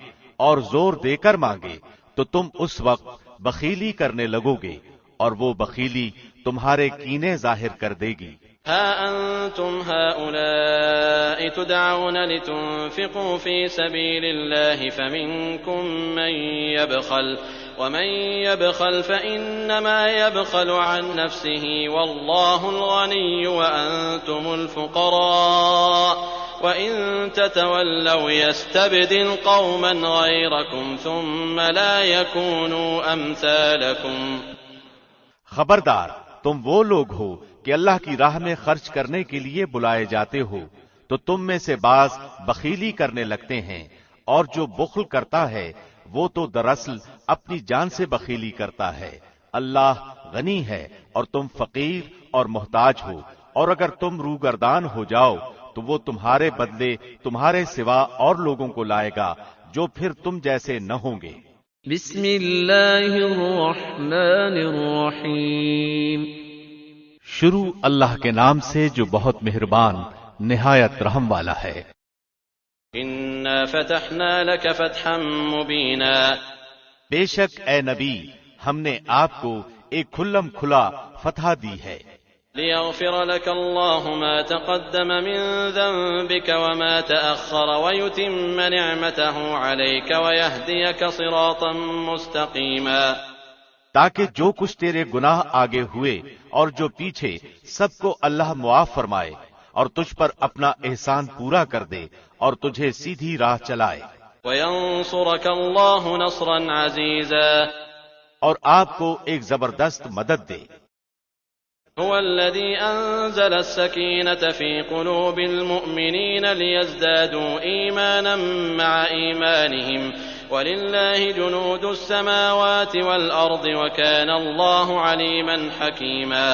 اور زور دے کر مانگے تو تم اس وقت بخیلی کرنے لگو گے، اور وہ بخیلی تمہارے کینے ظاہر کر دے گی. ها أنتم هؤلاء تدعون لتنفقوا في سبيل الله فمنكم من يبخل ومن يبخل فإنما يبخل عن نفسه والله الغني وأنتم الفقراء وإن تتولوا يستبدل قوما غيركم ثم لا يكونوا أمثالكم. خبردار، تم وہ لوگ ہو کہ اللہ کی راہ میں خرچ کرنے کے لیے بلائے جاتے ہو تو تم میں سے بعض بخیلی کرنے لگتے ہیں، اور جو بخل کرتا ہے وہ تو دراصل اپنی جان سے بخیلی کرتا ہے. اللہ غنی ہے اور تم فقیر اور محتاج ہو، اور اگر تم روگردان ہو جاؤ تو وہ تمہارے بدلے تمہارے سوا اور لوگوں کو لائے گا جو پھر تم جیسے نہ ہوں گے. بسم اللہ الرحمن الرحیم. شروع اللہ کے نام سے جو بہت مہربان نہایت رحم والا ہے. اِنَّا فَتَحْنَا لَكَ فَتْحًا مُبِينًا. بے شک اے نبی ہم نے آپ کو ایک کھلم کھلا فتح دی ہے. ليغفر لك الله ما تقدم من ذنبك وما تأخر ويتم نعمته عليك ويهديك صراطا مستقيما، تاکہ جو کچھ تیرے گناہ آگے ہوئے اور جو پیچھے سب کو اللہ معاف فرمائے اور تجھ پر اپنا احسان پورا کر دے اور تجھے سیدھی راہ چلائے، وينصرك الله نصرا عزيزا، اور آپ کو ایک زبردست مدد دے۔ هو الذي أنزل السكينة في قلوب المؤمنين ليزدادوا إيمانا مع إيمانهم ولله جنود السماوات والأرض وكان الله عليما حكيما۔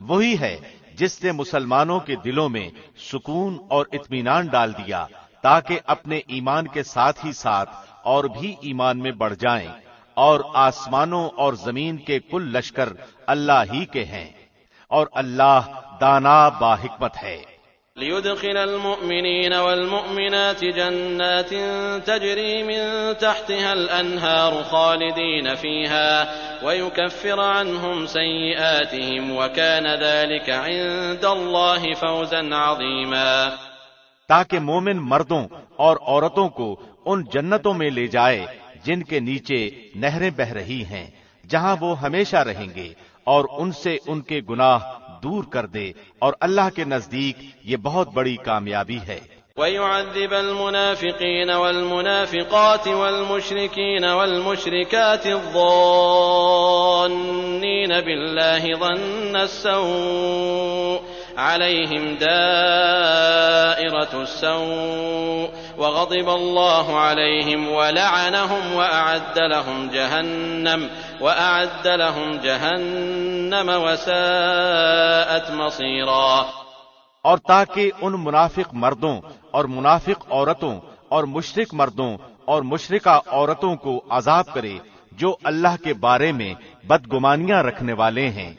وہی ہے جس نے مسلمانوں کے دلوں میں سکون اور اطمینان ڈال دیا تاکہ اپنے ایمان کے ساتھ ہی ساتھ اور بھی ایمان میں بڑھ جائیں، اور آسمانوں اور زمین کے کل لشکر اللہ ہی کے ہیں، اور اللہ دانا با حکمت ہے۔ ليدخل المؤمنين والمؤمنات جنات تجري من تحتها الأنهار خالدين فيها ويكفر عنهم سيئاتهم وكان ذلك عند الله فوزا عظيما، تاکہ مومن مردوں اور عورتوں کو ان جنتوں میں لے جائے جن کے نیچے نہریں بہ رہی ہیں، جہاں وہ ہمیشہ رہیں گے، اور ان سے ان کے گناہ دور کر دے، اور اللہ کے نزدیک یہ بہت بڑی کامیابی ہے۔ ويعذب المنافقين والمنافقات والمشركين والمشركات الظانين بالله ظن السوء عليهم دائرة السوء وغضب الله عليهم ولعنهم وأعد لهم جهنم وساءت مصيرا، اور تاکہ ان منافق مردوں اور منافق عورتوں اور مشرک مردوں اور مشرکہ عورتوں کو عذاب کرے جو اللہ کے بارے میں بدگمانیاں رکھنے والے ہیں،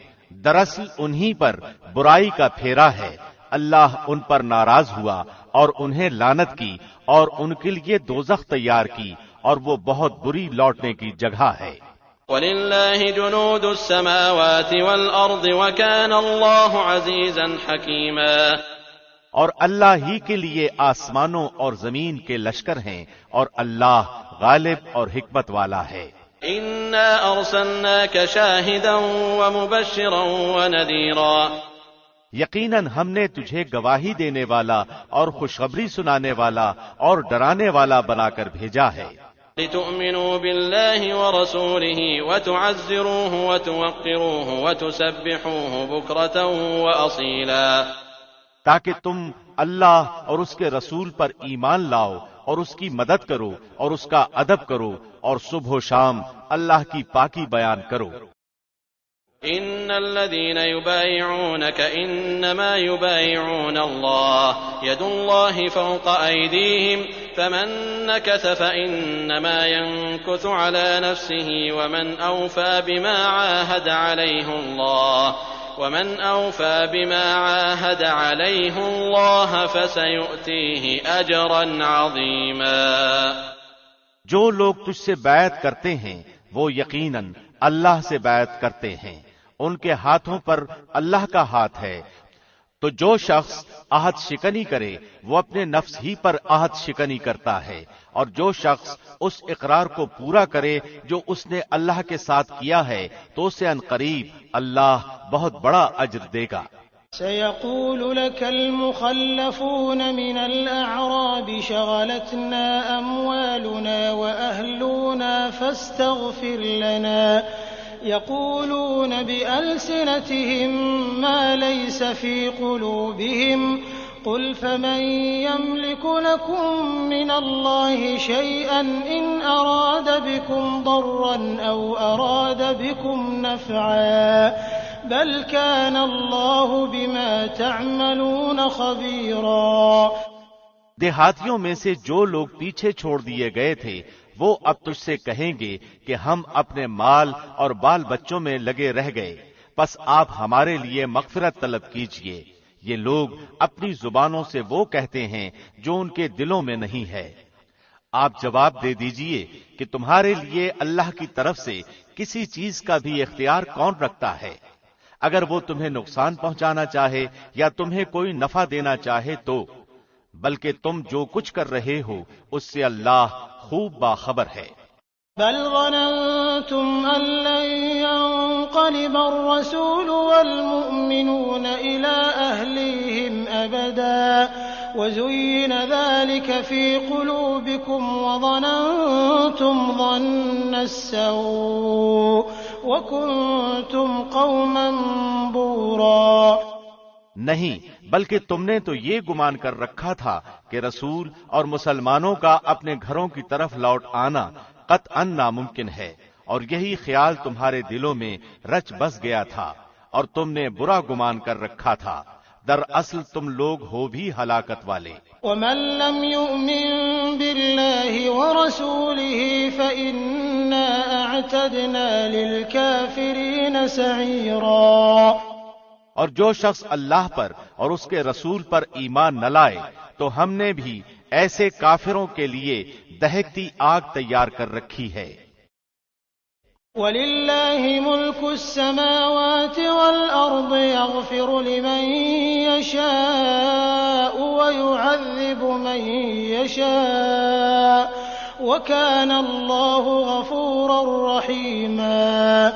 دراصل انہی پر برائی کا پھیرا ہے، اللہ ان پر ناراض ہوا اور انہیں لعنت کی اور ان کے لیے دوزخ تیار کی، اور وہ بہت بری لوٹنے کی جگہ ہے۔ وَلِلَّهِ جُنُودُ السَّمَاوَاتِ وَالْأَرْضِ وَكَانَ اللَّهُ عَزِيزًا حَكِيمًا، اور اللہ ہی کے لیے آسمانوں اور زمین کے لشکر ہیں، اور اللہ غالب اور حکمت والا ہے۔ إِنَّا أَرْسَلْنَاكَ شَاهِدًا وَمُبَشِّرًا وَنَذِيرًا، یقیناً ہم نے تجھے گواہی دینے والا اور خوشخبری سنانے والا اور ڈرانے والا بنا کر بھیجا ہے، لِتُؤْمِنُوا بِاللَّهِ وَرَسُولِهِ وَتُعَزِّرُوهُ وَتُوَقِّرُوهُ وَتُسَبِّحُوهُ بُكْرَةً وَأَصِيلًا، تاکہ تم اللہ اور اس کے رسول پر ایمان لاؤ اور اس کی مدد کرو اور اس کا ادب کرو اور صبح و شام اللہ کی پاکی بیان کرو۔ إن الذين يبايعونك إنما يبايعون الله يد الله فوق أيديهم فمن نكث فإنما ينكث على نفسه ومن أوفى بما عاهد عليه الله فسيؤتيه أجرا عظيما۔ جو لوگ تجھ سے بیعت کرتے ہیں وہ یقیناً اللہ سے بیعت کرتے ہیں، ان کے ہاتھوں پر اللہ کا ہاتھ ہے، تو جو شخص عہد شکنی کرے وہ اپنے نفس ہی پر عہد شکنی کرتا ہے، اور جو شخص اس اقرار کو پورا کرے جو اس نے اللہ کے ساتھ کیا ہے تو اسے عنقریب اللہ بہت بڑا اجر دے گا۔ سيقول لك المخلفون من الأعراب شغلتنا أموالنا وأهلنا فاستغفر لنا يقولون بألسنتهم ما ليس في قلوبهم قل فمن يملك لكم من الله شيئا إن أراد بكم ضرا أو أراد بكم نفعا بل كان الله بما تعملون خبيرا۔ دیہاتیوں میں سے جو لوگ پیچھے چھوڑ دیے گئے تھے وہ اب تجھ سے کہیں گے کہ ہم اپنے مال اور بال بچوں میں لگے رہ گئے، پس آپ ہمارے لیے مغفرت طلب کیجئے۔ یہ لوگ اپنی زبانوں سے وہ کہتے ہیں جو ان کے دلوں میں نہیں ہے۔ آپ جواب دے دیجئے کہ تمہارے لیے اللہ کی طرف سے کسی چیز کا بھی اختیار کون رکھتا ہے؟ اگر وہ تمہیں نقصان پہنچانا چاہے یا تمہیں کوئی نفع دینا چاہے تو، بلکہ تم جو کچھ کر رہے ہو اس سے اللہ خوب باخبر ہے۔ بل ظننتم أن لن ينقلب الرسول والمؤمنون إلى أهليهم أبدا وزين ذلك في قلوبكم وظننتم ظن السوء وكنتم قوما بورا۔ نہیں، بلکہ تم نے تو یہ گمان کر رکھا تھا کہ رسول اور مسلمانوں کا اپنے گھروں کی طرف لوٹ آنا قطعاً ناممکن ہے، اور یہی خیال تمہارے دلوں میں رچ بس گیا تھا اور تم نے برا گمان کر رکھا تھا، دراصل تم لوگ ہو بھی ہلاکت والے۔ ومن لم يؤمن بالله ورسوله فإنا أعتدنا للكافرين سعيرا۔ اور جو شخص اللہ پر اور اس کے رسول پر ایمان نہ لائے تو ہم نے بھی ایسے کافروں کے لیے دہکتی آگ تیار کر رکھی ہے۔ وَلِلَّهِ مُلْكُ السَّمَاوَاتِ وَالْأَرْضِ يَغْفِرُ لِمَن يَشَاءُ وَيُعَذِّبُ مَن يَشَاءُ وَكَانَ اللَّهُ غَفُورًا رَّحِيمًا۔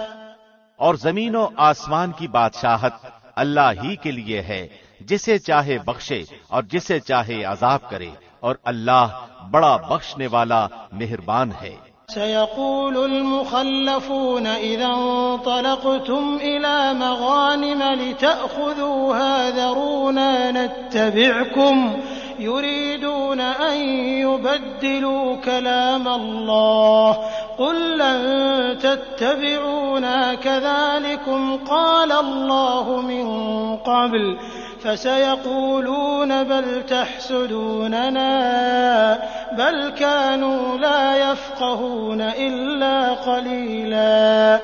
اور زمین و آسمان کی بادشاہت اللہ ہی کے لیے ہے، جسے چاہے بخشے اور جسے چاہے عذاب کرے، اور اللہ بڑا بخشنے والا مہربان ہے۔ سيقول المخلفون إذا انطلقتم إلى مغانم لتأخذوها ذرونا نتبعكم يريدون أن يبدلوا كلام الله قل لن تتبعونا كذلكم قال الله من قبل فسيقولون بل تحسدوننا بل كانوا لا يفقهون إلا قليلا۔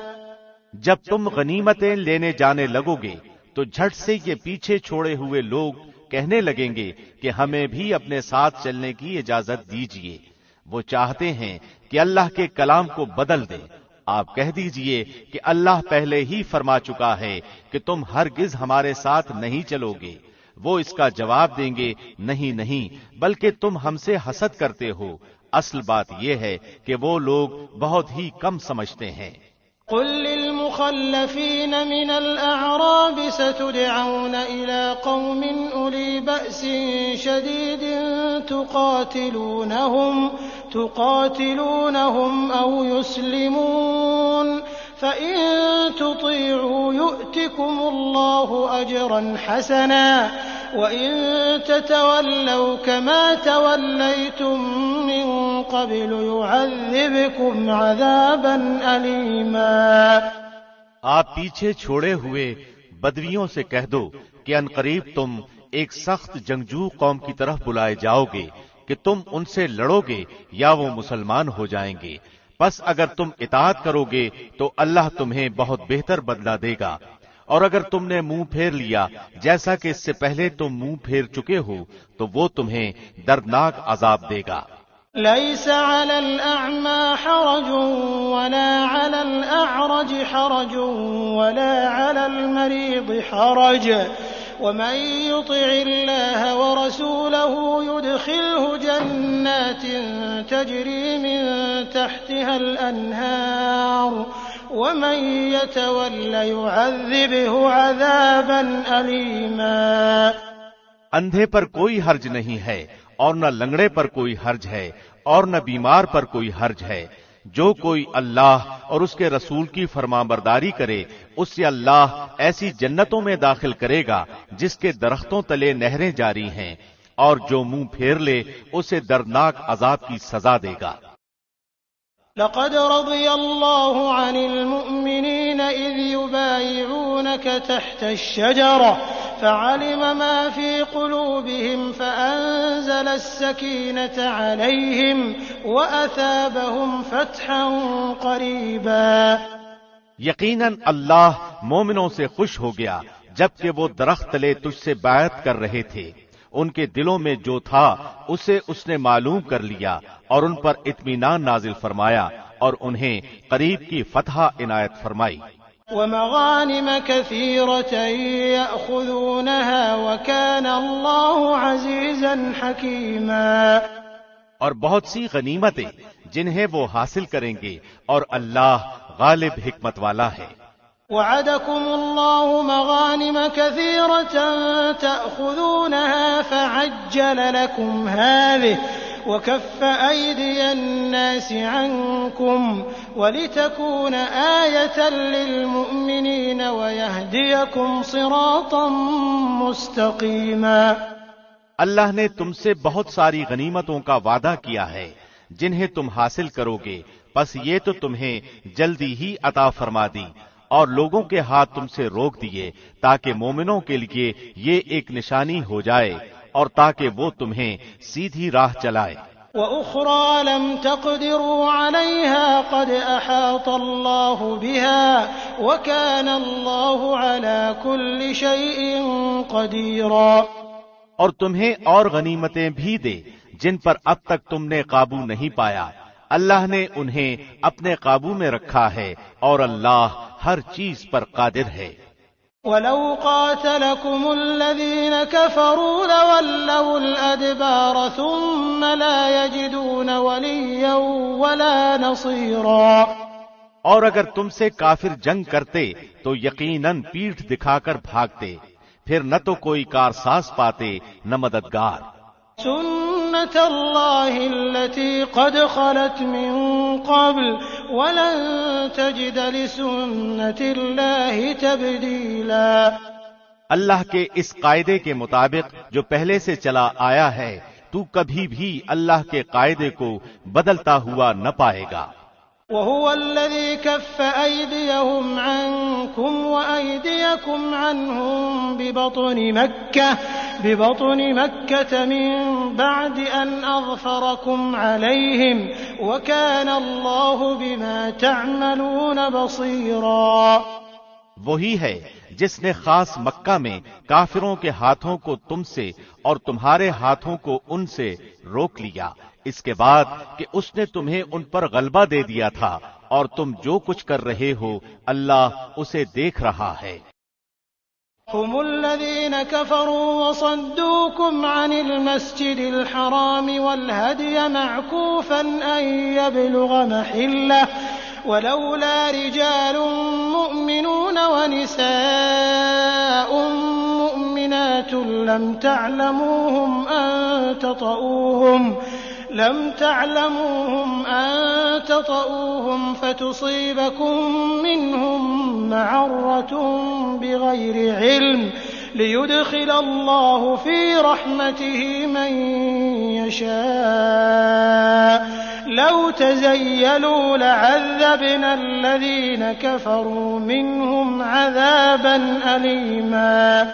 جب تم غنیمتیں لینے جانے لگو گے تو جھٹ سے یہ پیچھے چھوڑے ہوئے لوگ کہنے لگیں گے کہ ہمیں بھی اپنے ساتھ چلنے کی اجازت دیجیے، وہ چاہتے ہیں کہ اللہ کے کلام کو بدل دیں۔ آپ کہہ دیجئے کہ اللہ پہلے ہی فرما چکا ہے کہ تم ہرگز ہمارے ساتھ نہیں چلو گے۔ وہ اس کا جواب دیں گے نہیں نہیں، بلکہ تم ہم سے حسد کرتے ہو۔ اصل بات یہ ہے کہ وہ لوگ بہت ہی کم سمجھتے ہیں۔ قل للمخلفين من الأعراب ستدعون إلى قوم أولي بأس شديد تقاتلونهم أو يسلمون فإن تطيعوا يؤتكم الله أجرا حسنا وإن تتولوا كما توليتم من قبل يعذبكم عذابا أليما۔ آپ پیچھے چھوڑے ہوئے بدویوں سے کہہ دو کہ عنقریب تم ایک سخت جنگجو قوم کی طرف بلائے جاؤ گے کہ تم ان سے لڑو گے یا وہ مسلمان ہو جائیں گے، پس اگر تم اطاعت کرو گے تو اللہ تمہیں بہت بہتر بدلہ دے گا، اور اگر تم نے منہ پھیر لیا جیسا کہ اس سے پہلے تم منہ پھیر چکے ہو تو وہ تمہیں دردناک عذاب دے گا۔ ليس على الأعمى حرج ولا على الأعرج حرج ولا على المريض حرج ومن يطع الله ورسوله يدخله جنات تجري من تحتها الأنهار ومن يتول يعذبه عذابا أليما۔ اندھے پر کوئی حرج نہیں ہے اور نہ لنگڑے پر کوئی حرج ہے اور نہ بیمار پر کوئی حرج ہے، جو کوئی اللہ اور اس کے رسول کی فرمانبرداری کرے اس سے اللہ ایسی جنتوں میں داخل کرے گا جس کے درختوں تلے نہریں جاری ہیں، اور جو منہ پھیر لے اسے دردناک عذاب کی سزا دے گا۔ لقد رضي الله عن المؤمنين إذ يبايعونك تحت الشجرة فعلم ما في قلوبهم فأنزل السكينة عليهم وأثابهم فتحا قريبا۔ یقیناً اللہ مومنوں سے خوش ہو گیا جبکہ وہ درخت تلے تجھ سے بیعت کر رہے تھے، ان کے دلوں میں جو تھا اسے اس نے معلوم کر لیا اور ان پر اطمینان نازل فرمایا اور انہیں قریب کی فتح عنایت فرمائی۔ ومغانم كثيرة يأخذونها وكان الله عزيزا حكيما. اور بہت سی غنیمتیں جنہیں وہ حاصل کریں گے اور اللہ غالب حکمت والا ہے. وعدكم الله مغانم كثيرة تأخذونها فعجل لكم هذه وكف أيدي الناس عنكم ولتكون آية للمؤمنين ويهديكم صراطا مستقيما. اللہ نے تم سے بہت ساری غنیمتوں کا وعدہ کیا ہے جنہیں تم حاصل کرو گے، پس یہ تو تمہیں جلدی ہی عطا فرما دی اور لوگوں کے ہاتھ تم سے روک دیے تاکہ مومنوں کے لیے یہ ایک نشانی ہو جائے اور تاکہ وہ تمہیں سیدھی راہ چلائے. وَأُخْرَى لَمْ تَقْدِرُوا عَلَيْهَا قَدْ أَحَاطَ اللَّهُ بِهَا وَكَانَ اللَّهُ عَلَى كُلِّ شَيْءٍ قَدِيرًا. اور تمہیں اور غنیمتیں بھی دے جن پر اب تک تم نے قابو نہیں پایا، اللہ نے انہیں اپنے قابو میں رکھا ہے اور اللہ ہر چیز پر قادر ہے. وَلَوْ قَاتَلَكُمُ الَّذِينَ كَفَرُوا لَوَلَّوُا الْأَدْبَارَ ثُمَّ لَا يَجِدُونَ وَلِيًّا وَلَا نَصِيرًا. اور اگر تم سے کافر جنگ کرتے تو یقیناً پیٹھ دکھا کر بھاگتے، پھر نہ تو کوئی کارساز پاتے نہ مددگار. سنت اللہ التي قد خلت من قبل ولن تجد لسنت اللہ تبدیلا. اللہ کے اس قاعدے کے مطابق جو پہلے سے چلا آیا ہے تو کبھی بھی اللہ کے قاعدے کو بدلتا ہوا نہ پائے گا. وهو الذي كف أيديهم عنكم وأيديكم عنهم ببطن مكة من بعد أن أظفركم عليهم وكان الله بما تعملون بصيرا. وہی ہے جس نے خاص مکہ میں کافروں کے ہاتھوں کو تم سے اور تمہارے ہاتھوں کو ان سے روک لیا، اس کے بعد کہ اس نے تمہیں ان پر غلبہ دے دیا تھا، اور تم جو کچھ کر رہے ہو اللہ اسے دیکھ رہا ہے. هم الذين كفروا وصدوكم عن المسجد الحرام والهدي معكوفا أن يبلغ محله ولولا رجال مؤمنون ونساء مؤمنات لم تعلموهم أن تطؤوهم فتصيبكم منهم معرة بغير علم ليدخل الله في رحمته من يشاء لو تزيلوا لعذبنا الذين كفروا منهم عذابا أليما.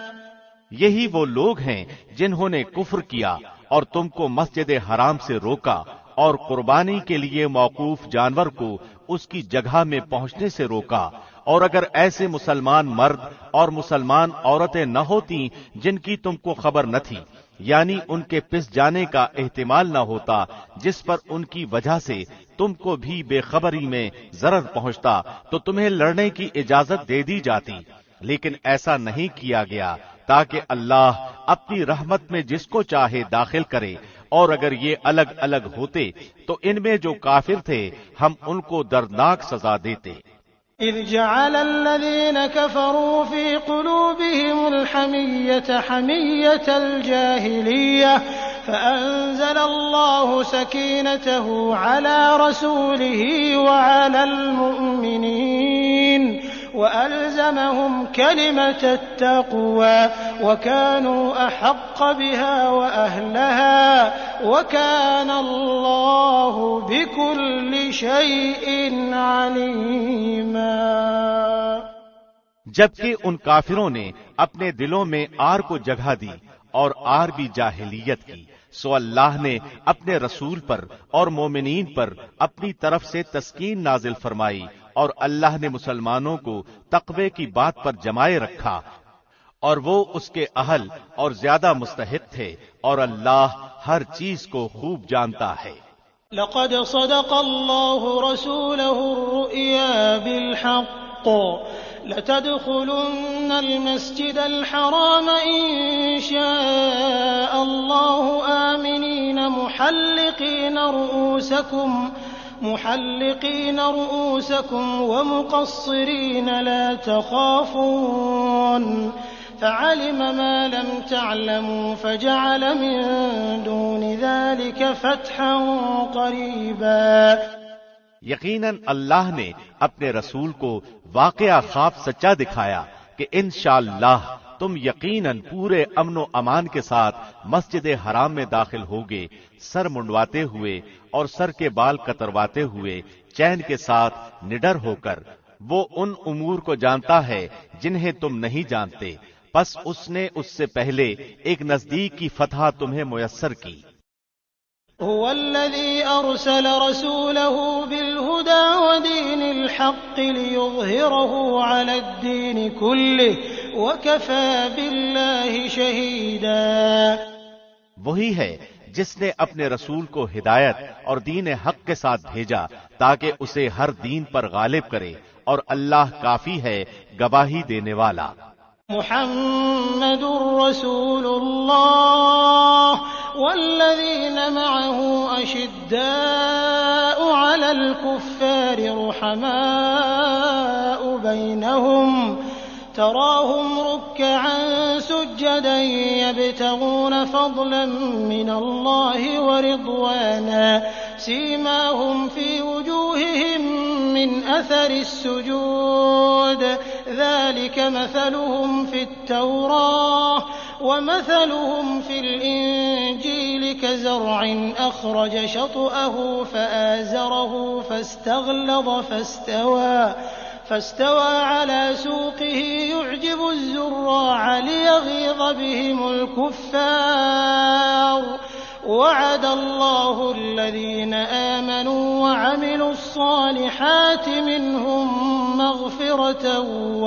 یہی وہ لوگ ہیں جنہوں نے کفر کیا اور تم کو مسجد حرام سے روکا اور قربانی کے لیے موقوف جانور کو اس کی جگہ میں پہنچنے سے روکا، اور اگر ایسے مسلمان مرد اور مسلمان عورتیں نہ ہوتی جن کی تم کو خبر نہ تھی، یعنی ان کے پس جانے کا احتمال نہ ہوتا جس پر ان کی وجہ سے تم کو بھی بے خبری میں ضرر پہنچتا، تو تمہیں لڑنے کی اجازت دے دی جاتی، لیکن ایسا نہیں کیا گیا تاکہ اللہ اپنی رحمت میں جس کو چاہے داخل کرے، اور اگر یہ الگ الگ ہوتے تو ان میں جو کافر تھے ہم ان کو دردناک سزا دیتے. إذ جعل الذين كفروا في قلوبهم الحمية حمية الجاهلية فأنزل الله سكينته على رسوله وعلى المؤمنين وألزمهم كلمة التقوى وكانوا أحق بها وأهلها وكان الله بكل شيء عليما. جبکہ ان کافروں نے اپنے دلوں میں آر کو جگہ دی اور آر بھی جاہلیت کی، سو اللہ نے اپنے رسول پر اور مومنین پر اپنی طرف سے تسکین نازل فرمائی، اور اللہ نے مسلمانوں کو تقوی کی بات پر جمائے رکھا، اور وہ اس کے اہل اور زیادہ مستحق تھے، اور اللہ ہر چیز کو خوب جانتا ہے. لقد صدق الله رسوله الرؤيا بالحق لتدخلن المسجد الحرام إن شاء الله آمنين محلقين رؤوسكم ومقصرين لا تخافون فعلم ما لم تعلموا فجعل من دون ذلك فتحا قريبا۔ یقیناً اللہ نے اپنے رسول کو واقعہ خواب سچا دکھایا کہ انشاءاللہ تم یقیناً پورے امن و امان کے ساتھ مسجد حرام میں داخل ہوگے، سر منڈواتے ہوئے اور سر کے بال کترواتے ہوئے، چین کے ساتھ نڈر ہو کر۔ وہ ان امور کو جانتا ہے جنہیں تم نہیں جانتے، پس اس نے اس سے پہلے ایک نزدیک کی فتح تمہیں میسر کی۔ هو الذي أرسل رسوله بالهدى ودين الحق ليظهره على الدين كله وكفى بالله شهيدا۔ وہی ہے جس نے اپنے رسول کو ہدایت اور دین حق کے ساتھ بھیجا تاکہ اسے ہر دین پر غالب کرے، اور اللہ کافی ہے گواہی دینے والا۔ محمد رسول الله والذين معه أشداء على الكفار رحماء بينهم تراهم ركعا سجدا يبتغون فضلا من الله ورضوانا سيماهم في وجوههم من أثر السجود ذلك مثلهم في التوراة ومثلهم في الإنجيل كزرع أخرج شطأه فآزره فاستوى على سوقه يعجب الزراع ليغيظ بهم الكفار وعد الله الذين آمنوا وعملوا الصالحات منهم مغفرة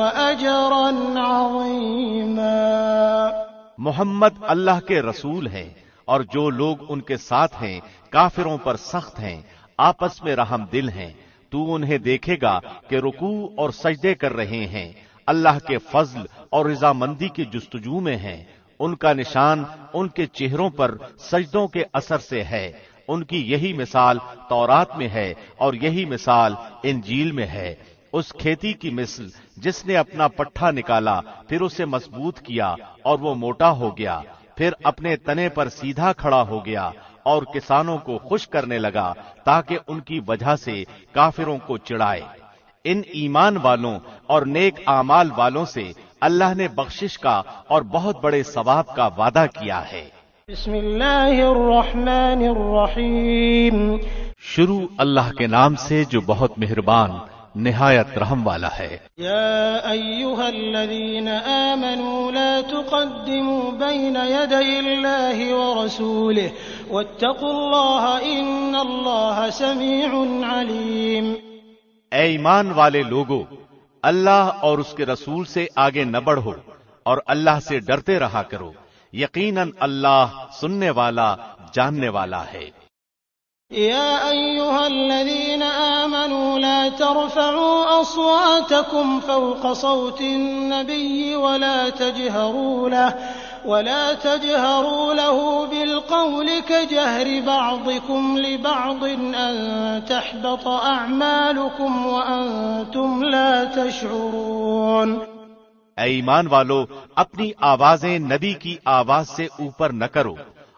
وأجرا عظيما۔ محمد اللہ کے رسول ہیں، اور جو لوگ ان کے ساتھ ہیں کافروں پر سخت ہیں، آپس میں رحم دل ہیں۔ تو انہیں دیکھے گا کہ رکوع اور سجدے کر رہے ہیں، اللہ کے فضل اور رضامندی کی جستجو میں ہیں۔ ان کا نشان ان کے چہروں پر سجدوں کے اثر سے ہے۔ ان کی یہی مثال تورات میں ہے اور یہی مثال انجیل میں ہے۔ اس کھیتی کی مثل جس نے اپنا پٹھا نکالا، پھر اسے مضبوط کیا اور وہ موٹا ہو گیا، پھر اپنے تنے پر سیدھا کھڑا ہو گیا اور کسانوں کو خوش کرنے لگا تاکہ ان کی وجہ سے کافروں کو چڑھائے۔ ان ایمان والوں اور نیک اعمال والوں سے اللہ نے بخشش کا اور بہت بڑے ثواب کا وعدہ کیا ہے۔ بسم اللہ الرحمن الرحیم۔ شروع اللہ کے نام سے جو بہت مہربان نہایت رحم والا ہے۔ یا ایھا الذین آمنوا لا تقدموا بین یدی اللہ ورسولہ واتقوا اللہ ان اللہ سمیع علیم۔ اے ایمان والے لوگو، اللہ اور اس کے رسول سے آگے نہ بڑھو اور اللہ سے ڈرتے رہا کرو، یقیناً اللہ سننے والا جاننے والا ہے۔ يا أيها الذين آمنوا لا ترفعوا أصواتكم فوق صوت النبي ولا تجهروا له بالقول كجهر بعضكم لبعض أن تحبط أعمالكم وأنتم لا تشعرون۔ اے ایمان والو، اپنی آوازیں نبی کی آواز سے اوپر نہ کرو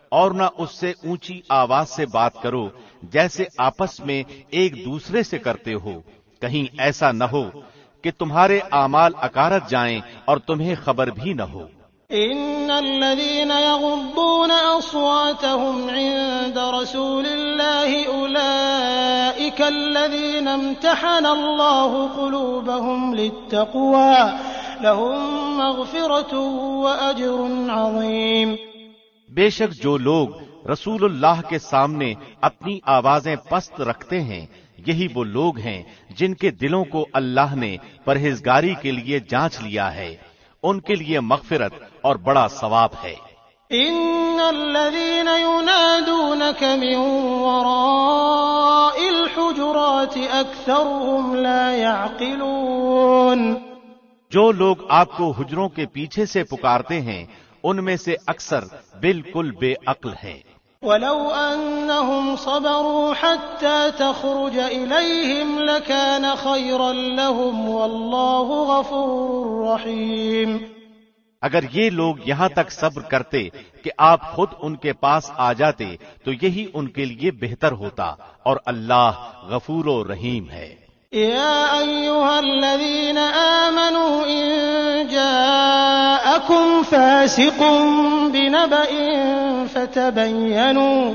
اور نہ اس سے اونچی آواز سے بات کرو جیسے آپس میں ایک دوسرے سے کرتے ہو، کہیں ایسا نہ ہو کہ تمہارے اعمال اکارت جائیں اور تمہیں خبر بھی نہ ہو۔ ان الذين يغضون اصواتهم عند رسول الله اولئك الذين امتحن الله قلوبهم للتقوى لهم مغفرة واجر عظيم۔ بے شک جو لوگ رسول اللہ کے سامنے اپنی آوازیں پست رکھتے ہیں، یہی وہ لوگ ہیں جن کے دلوں کو اللہ نے پرہیزگاری کے لیے جانچ لیا ہے، ان کے لیے مغفرت اور بڑا ثواب ہے۔ ان الذين ينادونك من وراء الحجرات اكثرهم لا يعقلون۔ جو لوگ آپ کو حجروں کے پیچھے سے پکارتے ہیں ان میں سے اکثر بالکل بے عقل ہیں۔ وَلَوْ أَنَّهُمْ صَبَرُوا حَتَّى تَخْرُجَ إِلَيْهِمْ لَكَانَ خَيْرًا لَهُمْ وَاللَّهُ غَفُورٌ رَّحِيمٌ۔ اگر یہ لوگ یہاں تک صبر کرتے کہ آپ خود ان کے پاس آ جاتے تو یہی ان کے لیے بہتر ہوتا، اور اللہ غفور و رحیم ہے۔ يا أيها الذين آمنوا إن جاءكم فاسق بنبأ فتبينوا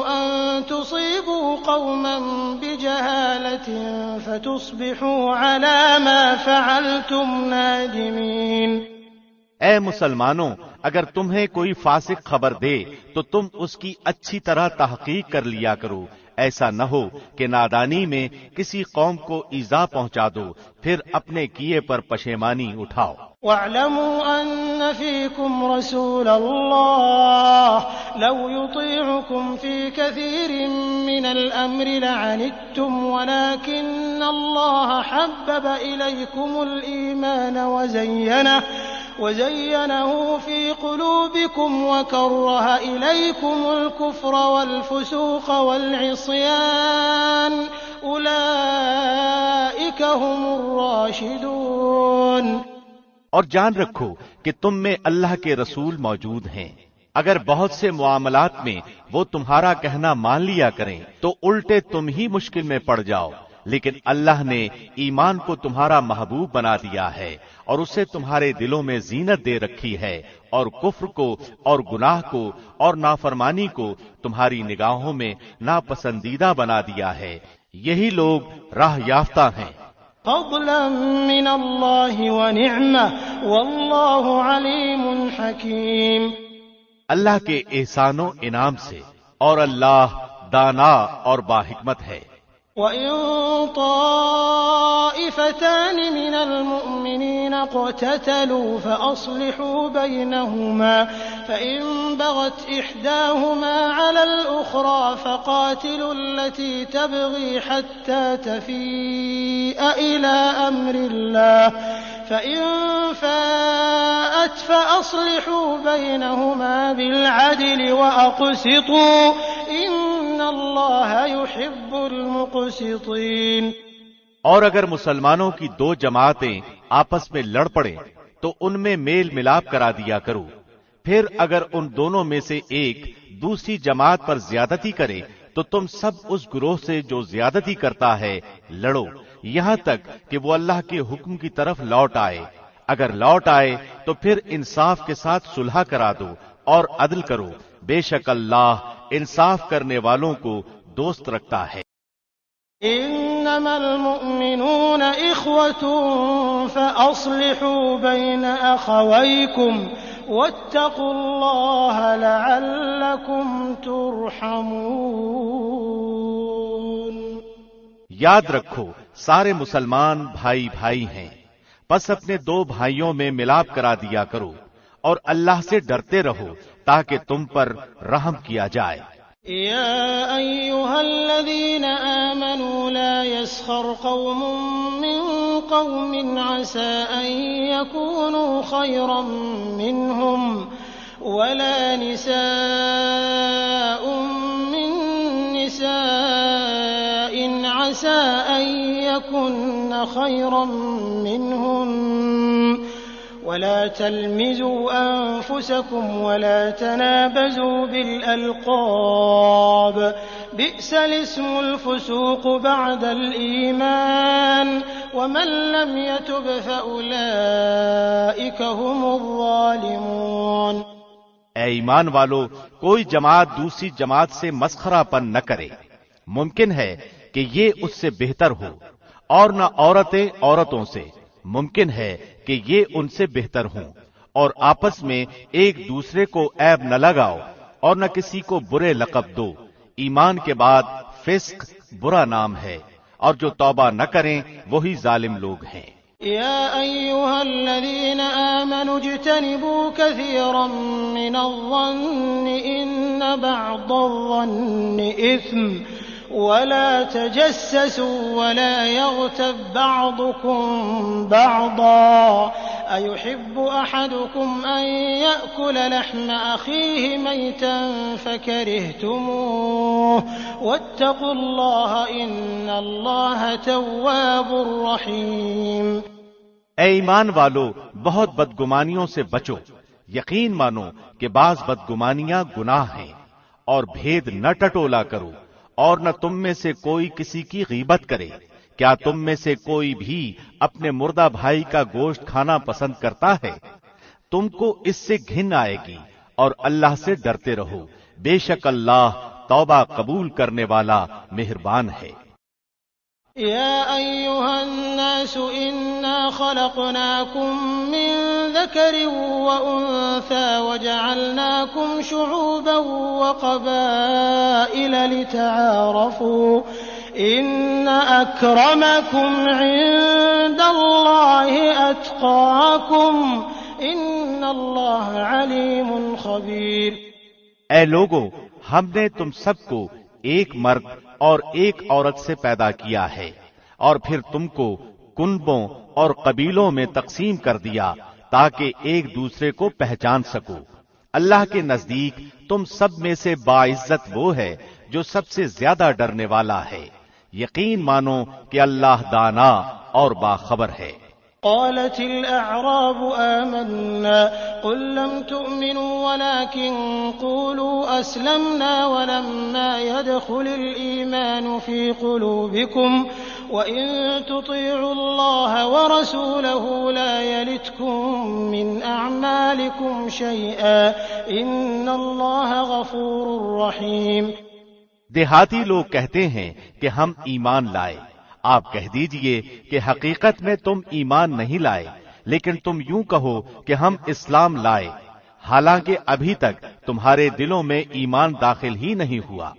أن تصيبوا قوما بجهالة فتصبحوا على ما فعلتم نادمين۔ اے مسلمانوں، اگر تمہیں کوئی فاسق خبر دے تو تم اس کی اچھی طرح تحقیق کر لیا کرو، ایسا نہ ہو کہ نادانی میں کسی قوم کو ایذا پہنچا دو پھر اپنے کیے پر پشیمانی اٹھاؤ۔ وَاعْلَمُوا أَنَّ فِيكُمْ رَسُولَ اللَّهِ لَوْ يُطِيعُكُمْ فِي كَثِيرٍ مِّنَ الْأَمْرِ لَعَنِتُّمْ وَلَكِنَّ اللَّهَ حَبَّبَ إِلَيْكُمُ الْإِيمَانَ وزينه في قلوبكم وكره إليكم الكفر والفسوق والعصيان أولئك هم الراشدون۔ اور جان رکھو کہ تم میں اللہ کے رسول موجود ہیں، اگر بہت سے معاملات میں وہ تمہارا کہنا مان لیا کریں تو الٹے تم ہی مشکل میں پڑ جاؤ، لیکن اللہ نے ایمان کو تمہارا محبوب بنا دیا ہے اور اسے تمہارے دلوں میں زینت دے رکھی ہے، اور کفر کو اور گناہ کو اور نافرمانی کو تمہاری نگاہوں میں ناپسندیدہ بنا دیا ہے، یہی لوگ راہ یافتہ ہیں۔ فضلا من اللہ ونعمہ واللہ علیم حکیم۔ اللہ کے احسان و انعام سے، اور اللہ دانا اور باحکمت ہے۔ وَإِن طَائِفَتَانِ مِنَ الْمُؤْمِنِينَ اقْتَتَلُوا فَأَصْلِحُوا بَيْنَهُمَا فَإِن بَغَتْ إِحْدَاهُمَا عَلَى الْأُخْرَى فَقَاتِلُوا الَّتِي تَبْغِي حَتَّى تَفِيءَ إِلَى أَمْرِ اللَّهِ فَإِن فَاءَتْ فَأَصْلِحُوا بَيْنَهُمَا بِالْعَدْلِ وَأَقْسِطُوا إِنَّ اللَّهَ يُحِبُّ الْمُقْسِطِينَ۔ اور اگر مسلمانوں کی دو جماعتیں آپس میں لڑ پڑیں تو ان میں میل ملاپ کرا دیا کرو، پھر اگر ان دونوں میں سے ایک دوسری جماعت پر زیادتی کرے تو تم سب اس گروہ سے جو زیادتی کرتا ہے لڑو، یہاں تک کہ وہ اللہ کے حکم کی طرف لوٹ آئے۔ اگر لوٹ آئے تو پھر انصاف کے ساتھ صلح کرا دو اور عدل کرو، بے شک اللہ انصاف کرنے والوں کو دوست رکھتا ہے۔ انما المؤمنون اخوة فاصلحوا بين اخويكم واتقوا الله لعلكم ترحمون۔ یاد رکھو سارے مسلمان بھائی بھائی ہیں، بس اپنے دو بھائیوں میں ملاپ کرا دیا کرو اور اللہ سے ڈرتے رہو تاکہ تم پر رحم کیا جائے۔ يا أيها الذين آمنوا لا يسخر قوم من قوم عسى أن يكونوا خيرا منهم ولا نساء من نساء عسى أن يكن خيرا منهن ولا تلمزوا أنفسكم ولا تنابزوا بالألقاب بئس الاسم الفسوق بعد الإيمان ومن لم يتب فأولئك هم الظالمون۔ اے ایمان والو، کوئی جماعت دوسری جماعت سے مسخرہ پن نہ کرے، ممکن ہے کہ یہ اس سے بہتر ہو، اور نہ عورتیں عورتوں سے، ممکن ہے کہ یہ ان سے بہتر ہوں، اور آپس میں ایک دوسرے کو عیب نہ لگاؤ اور نہ کسی کو برے لقب دو، ایمان کے بعد فسق برا نام ہے، اور جو توبہ نہ کریں وہی ظالم لوگ ہیں۔ يا أيها الذين آمنوا اجتنبوا كثيرا من الظن إن بعض الظن إثم ولا تجسسوا ولا يغتب بعضكم بعضا أيحب أحدكم أن يأكل لحم أخيه ميتا فكرهتموه واتقوا الله إن الله تواب رحيم۔ اے ایمان والو، بہت بدگمانیوں سے بچو، یقین مانو کہ بعض بدگمانیاں گناہ ہیں، اور بھید نہ ٹٹولا کرو، اور نہ تم میں سے کوئی کسی کی غیبت کرے۔ کیا تم میں سے کوئی بھی اپنے مردہ بھائی کا گوشت کھانا پسند کرتا ہے؟ تم کو اس سے گھن آئے گی، اور اللہ سے ڈرتے رہو، بے شک اللہ توبہ قبول کرنے والا مہربان ہے۔ يا أيها الناس إنا خلقناكم من ذكر وأنثى وجعلناكم شعوبا وقبائل لتعارفوا إن أكرمكم عند الله أتقاكم إن الله عليم خبير۔ اے لوگو، ہم نے تم سب کو ایک مرد اور ایک عورت سے پیدا کیا ہے، اور پھر تم کو کنبوں اور قبیلوں میں تقسیم کر دیا تاکہ ایک دوسرے کو پہچان سکو۔ اللہ کے نزدیک تم سب میں سے باعزت وہ ہے جو سب سے زیادہ ڈرنے والا ہے۔ یقین مانو کہ اللہ دانا اور باخبر ہے۔ قالت الأعراب آمنا قل لم تؤمنوا ولكن قولوا أسلمنا ولما يدخل الإيمان في قلوبكم وإن تطيعوا الله ورسوله لا يلتكم من أعمالكم شيئا إن الله غفور رحيم۔ دیہاتی لوگ کہتے ہیں کہ ہم ایمان لائے۔ آپ کہہ دیجئے کہ حقیقت میں تم ایمان نہیں لائے، لیکن تم یوں کہو کہ ہم اسلام لائے، حالانکہ ابھی تک تمہارے دلوں میں ایمان داخل ہی نہیں ہوا۔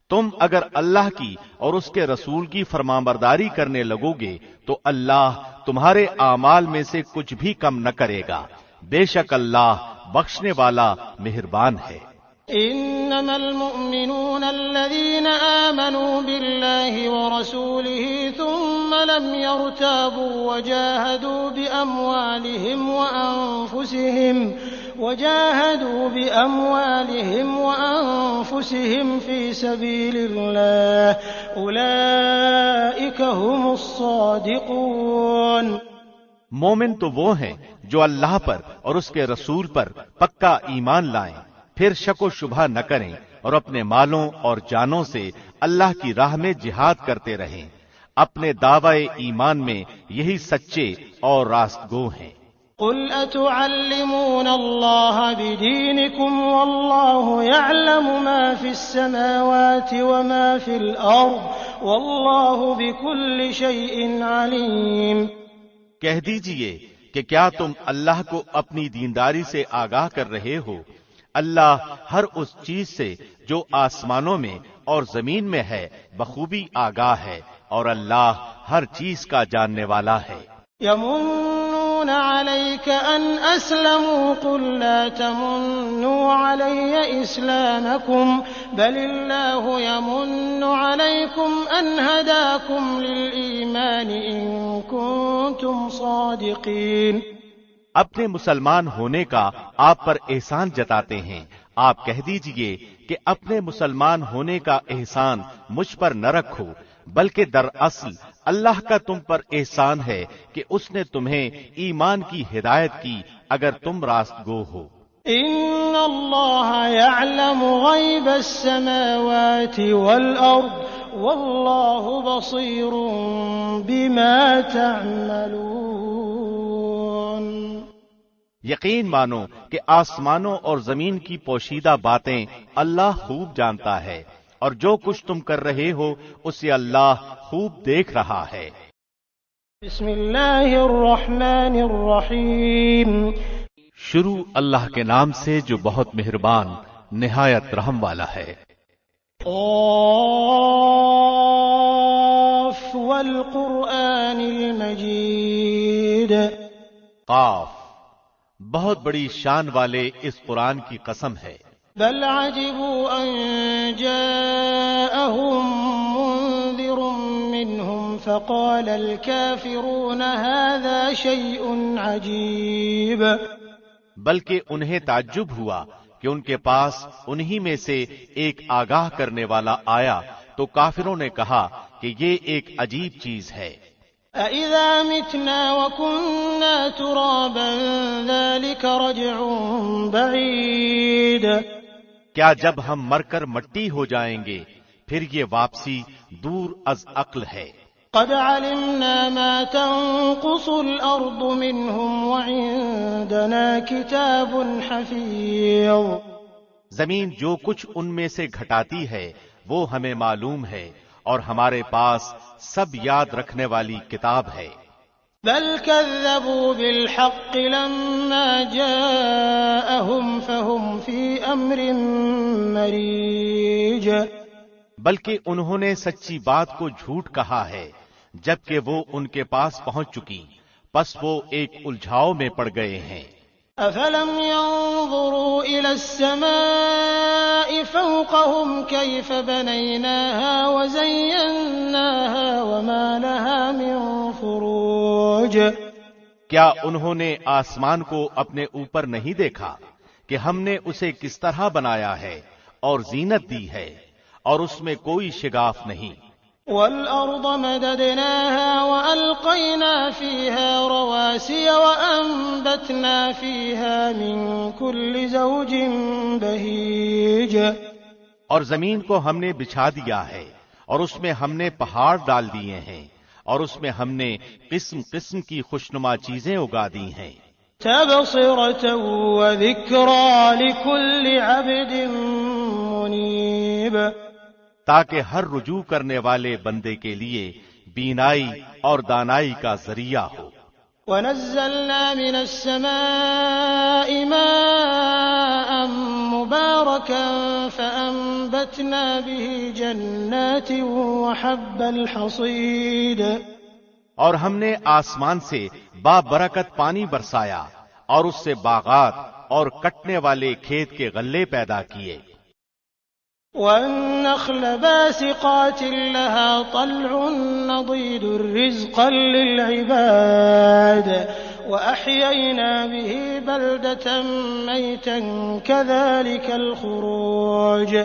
تم اگر اللہ کی اور اس کے رسول کی فرمانبرداری کرنے لگو گے تو اللہ تمہارے اعمال میں سے کچھ بھی کم نہ کرے گا، بے شک اللہ بخشنے والا مہربان ہے۔ إنما المؤمنون الذين آمنوا بالله ورسوله ثم لم يرتابوا وجاهدوا بأموالهم وأنفسهم في سبيل الله أولئك هم الصادقون۔ مومن تو وہ ہیں جو اللہ پر اور اس کے رسول پر پکا ایمان لائیں، پھر شک و شبہ نہ کریں اور اپنے مالوں اور جانوں سے اللہ کی راہ میں جہاد کرتے رہیں۔ اپنے دعوی ایمان میں یہی سچے اور راست گو ہیں۔ قل أتعلمون الله بدينكم والله يعلم ما في السماوات وما في الأرض والله بكل شيء عليم۔ کہہ دیجئے کہ کیا تم اللہ کو اپنی دینداری سے آگاہ کر رہے ہو؟ اللہ ہر اس چیز سے جو آسمانوں میں اور زمین میں ہے بخوبی آگاہ ہے، اور اللہ ہر چیز کا جاننے والا ہے۔ يمنون عليك أن أسلموا قل لا تمنوا علي إسلامكم بل الله يمن عليكم أن هداكم للإيمان إن كنتم صادقين۔ اپنے مسلمان ہونے کا آپ پر احسان جتاتے ہیں، آپ کہہ دیجئے کہ اپنے مسلمان ہونے کا احسان مجھ پر نہ رکھو، بلکہ دراصل اللہ کا تم پر احسان ہے کہ اس نے تمہیں ایمان کی ہدایت کی اگر تم راست گو ہو۔ ان اللہ یعلم غیب السماوات والارض واللہ بصیر بما تعملون۔ یقین مانو کہ آسمانوں اور زمین کی پوشیدہ باتیں اللہ خوب جانتا ہے، اور جو کچھ تم کر رہے ہو اسے اللہ خوب دیکھ رہا ہے۔ بسم اللہ الرحمن الرحیم۔ شروع اللہ کے نام سے جو بہت مہربان نہایت رحم والا ہے۔ قاف والقرآن المجید۔ قاف، بہت بڑی شان والے اس قرآن کی قسم ہے۔ بل عجبوا ان جاءهم فقال الكافرون هذا شيء عجيب. بلکہ انہیں تعجب ہوا کہ ان کے پاس انہی میں سے ایک آگاہ کرنے والا آیا تو کافروں نے کہا کہ یہ ایک عجیب چیز ہے. أَإِذَا مِتْنَا وَكُنَّا تُرَابًا ذَلِكَ رَجْعٌ بَعِيدٌ. کیا جب ہم مر کر مٹی ہو جائیں گے پھر یہ واپسی دور از عقل ہے. قَدْ عَلِمْنَا مَا تَنقُصُ الْأَرْضُ مِنْهُمْ وَعِندَنَا كِتَابٌ حَفِيظٌ. زمین جو کچھ ان میں سے گھٹاتی ہے وہ ہمیں معلوم ہے اور ہمارے پاس سب یاد رکھنے والی کتاب ہے. بل كذبوا بالحق لما جاءهم فهم في أمر مريج. بلکہ انہوں نے سچی بات کو جھوٹ کہا ہے جبکہ وہ ان کے پاس پہنچ چکی پس وہ ایک الجھاؤ میں پڑ گئے ہیں. أفلم ينظروا إلى السماء فوقهم كيف بنيناها وزيناها وما لها من فروج. کیا انہوں نے آسمان کو اپنے اوپر نہیں دیکھا کہ ہم نے اسے کس طرح بنایا ہے اور زینت دی ہے اور اس میں کوئی شگاف نہیں. والأرض مددناها وألقينا فيها رواسي وأنبتنا فيها من كل زوج بهيج. اور زمین کو ہم نے بچھا دیا ہے اور اس میں ہم نے پہاڑ ڈال دیے ہیں اور اس میں ہم نے قسم قسم کی خوشنما چیزیں اگا دی ہیں. تبصرة وذكرى لكل عبد منيب. تاکہ ہر رجوع کرنے والے بندے کے لیے بینائی اور دانائی کا ذریعہ ہو. وَنَزَّلْنَا مِنَ السَّمَاءِ مَاءً مُبَارَكًا فَأَنبَتْنَا بِهِ جَنَّاتٍ وَحَبَّ الْحَصِيدِ. اور ہم نے آسمان سے بابرکت پانی برسایا اور اس سے باغات اور کٹنے والے کھیت کے غلے پیدا کیے. وَالنَّخْلَ بَاسِقَاتٍ لَهَا طَلْعٌ نَضِيدٌ رِزْقًا لِلْعِبَادِ وَأَحْيَيْنَا بِهِ بَلْدَةً مَيْتًا كَذَلِكَ الْخُرُوجُ.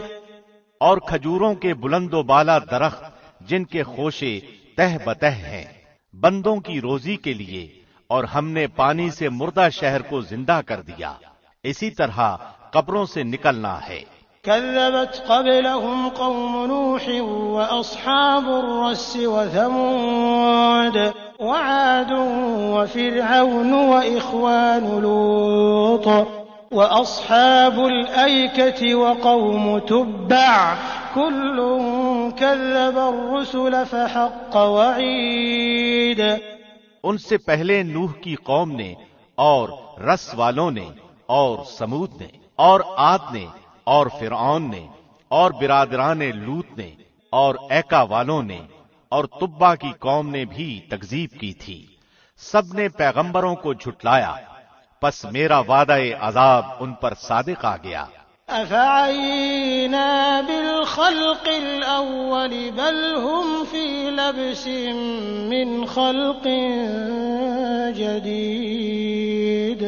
اور کھجوروں کے بلند و بالا درخت جن کے خوشے تہ بتہ ہیں بندوں کی روزی کے لیے اور ہم نے پانی سے مردہ شہر کو زندہ کر دیا اسی طرح قبروں سے نکلنا ہے. كذبت قبلهم قوم نوح وأصحاب الرس وثمود وعاد وفرعون وإخوان لوط وأصحاب الأيكة وقوم تبع كل كذب الرسل فحق وعيد. ان سے پہلے نوح کی قوم نے اور رس والوں نے اور سمود نے اور عاد نے اور فرعون نے اور برادران لوط نے اور ایکا والوں نے اور تبا کی قوم نے بھی تکذیب کی تھی. سب نے پیغمبروں کو جھٹلایا پس میرا وعدہ عذاب ان پر صادق آ گیا. أفعينا بالخلق الأول بل هم في لبس من خلق جديد.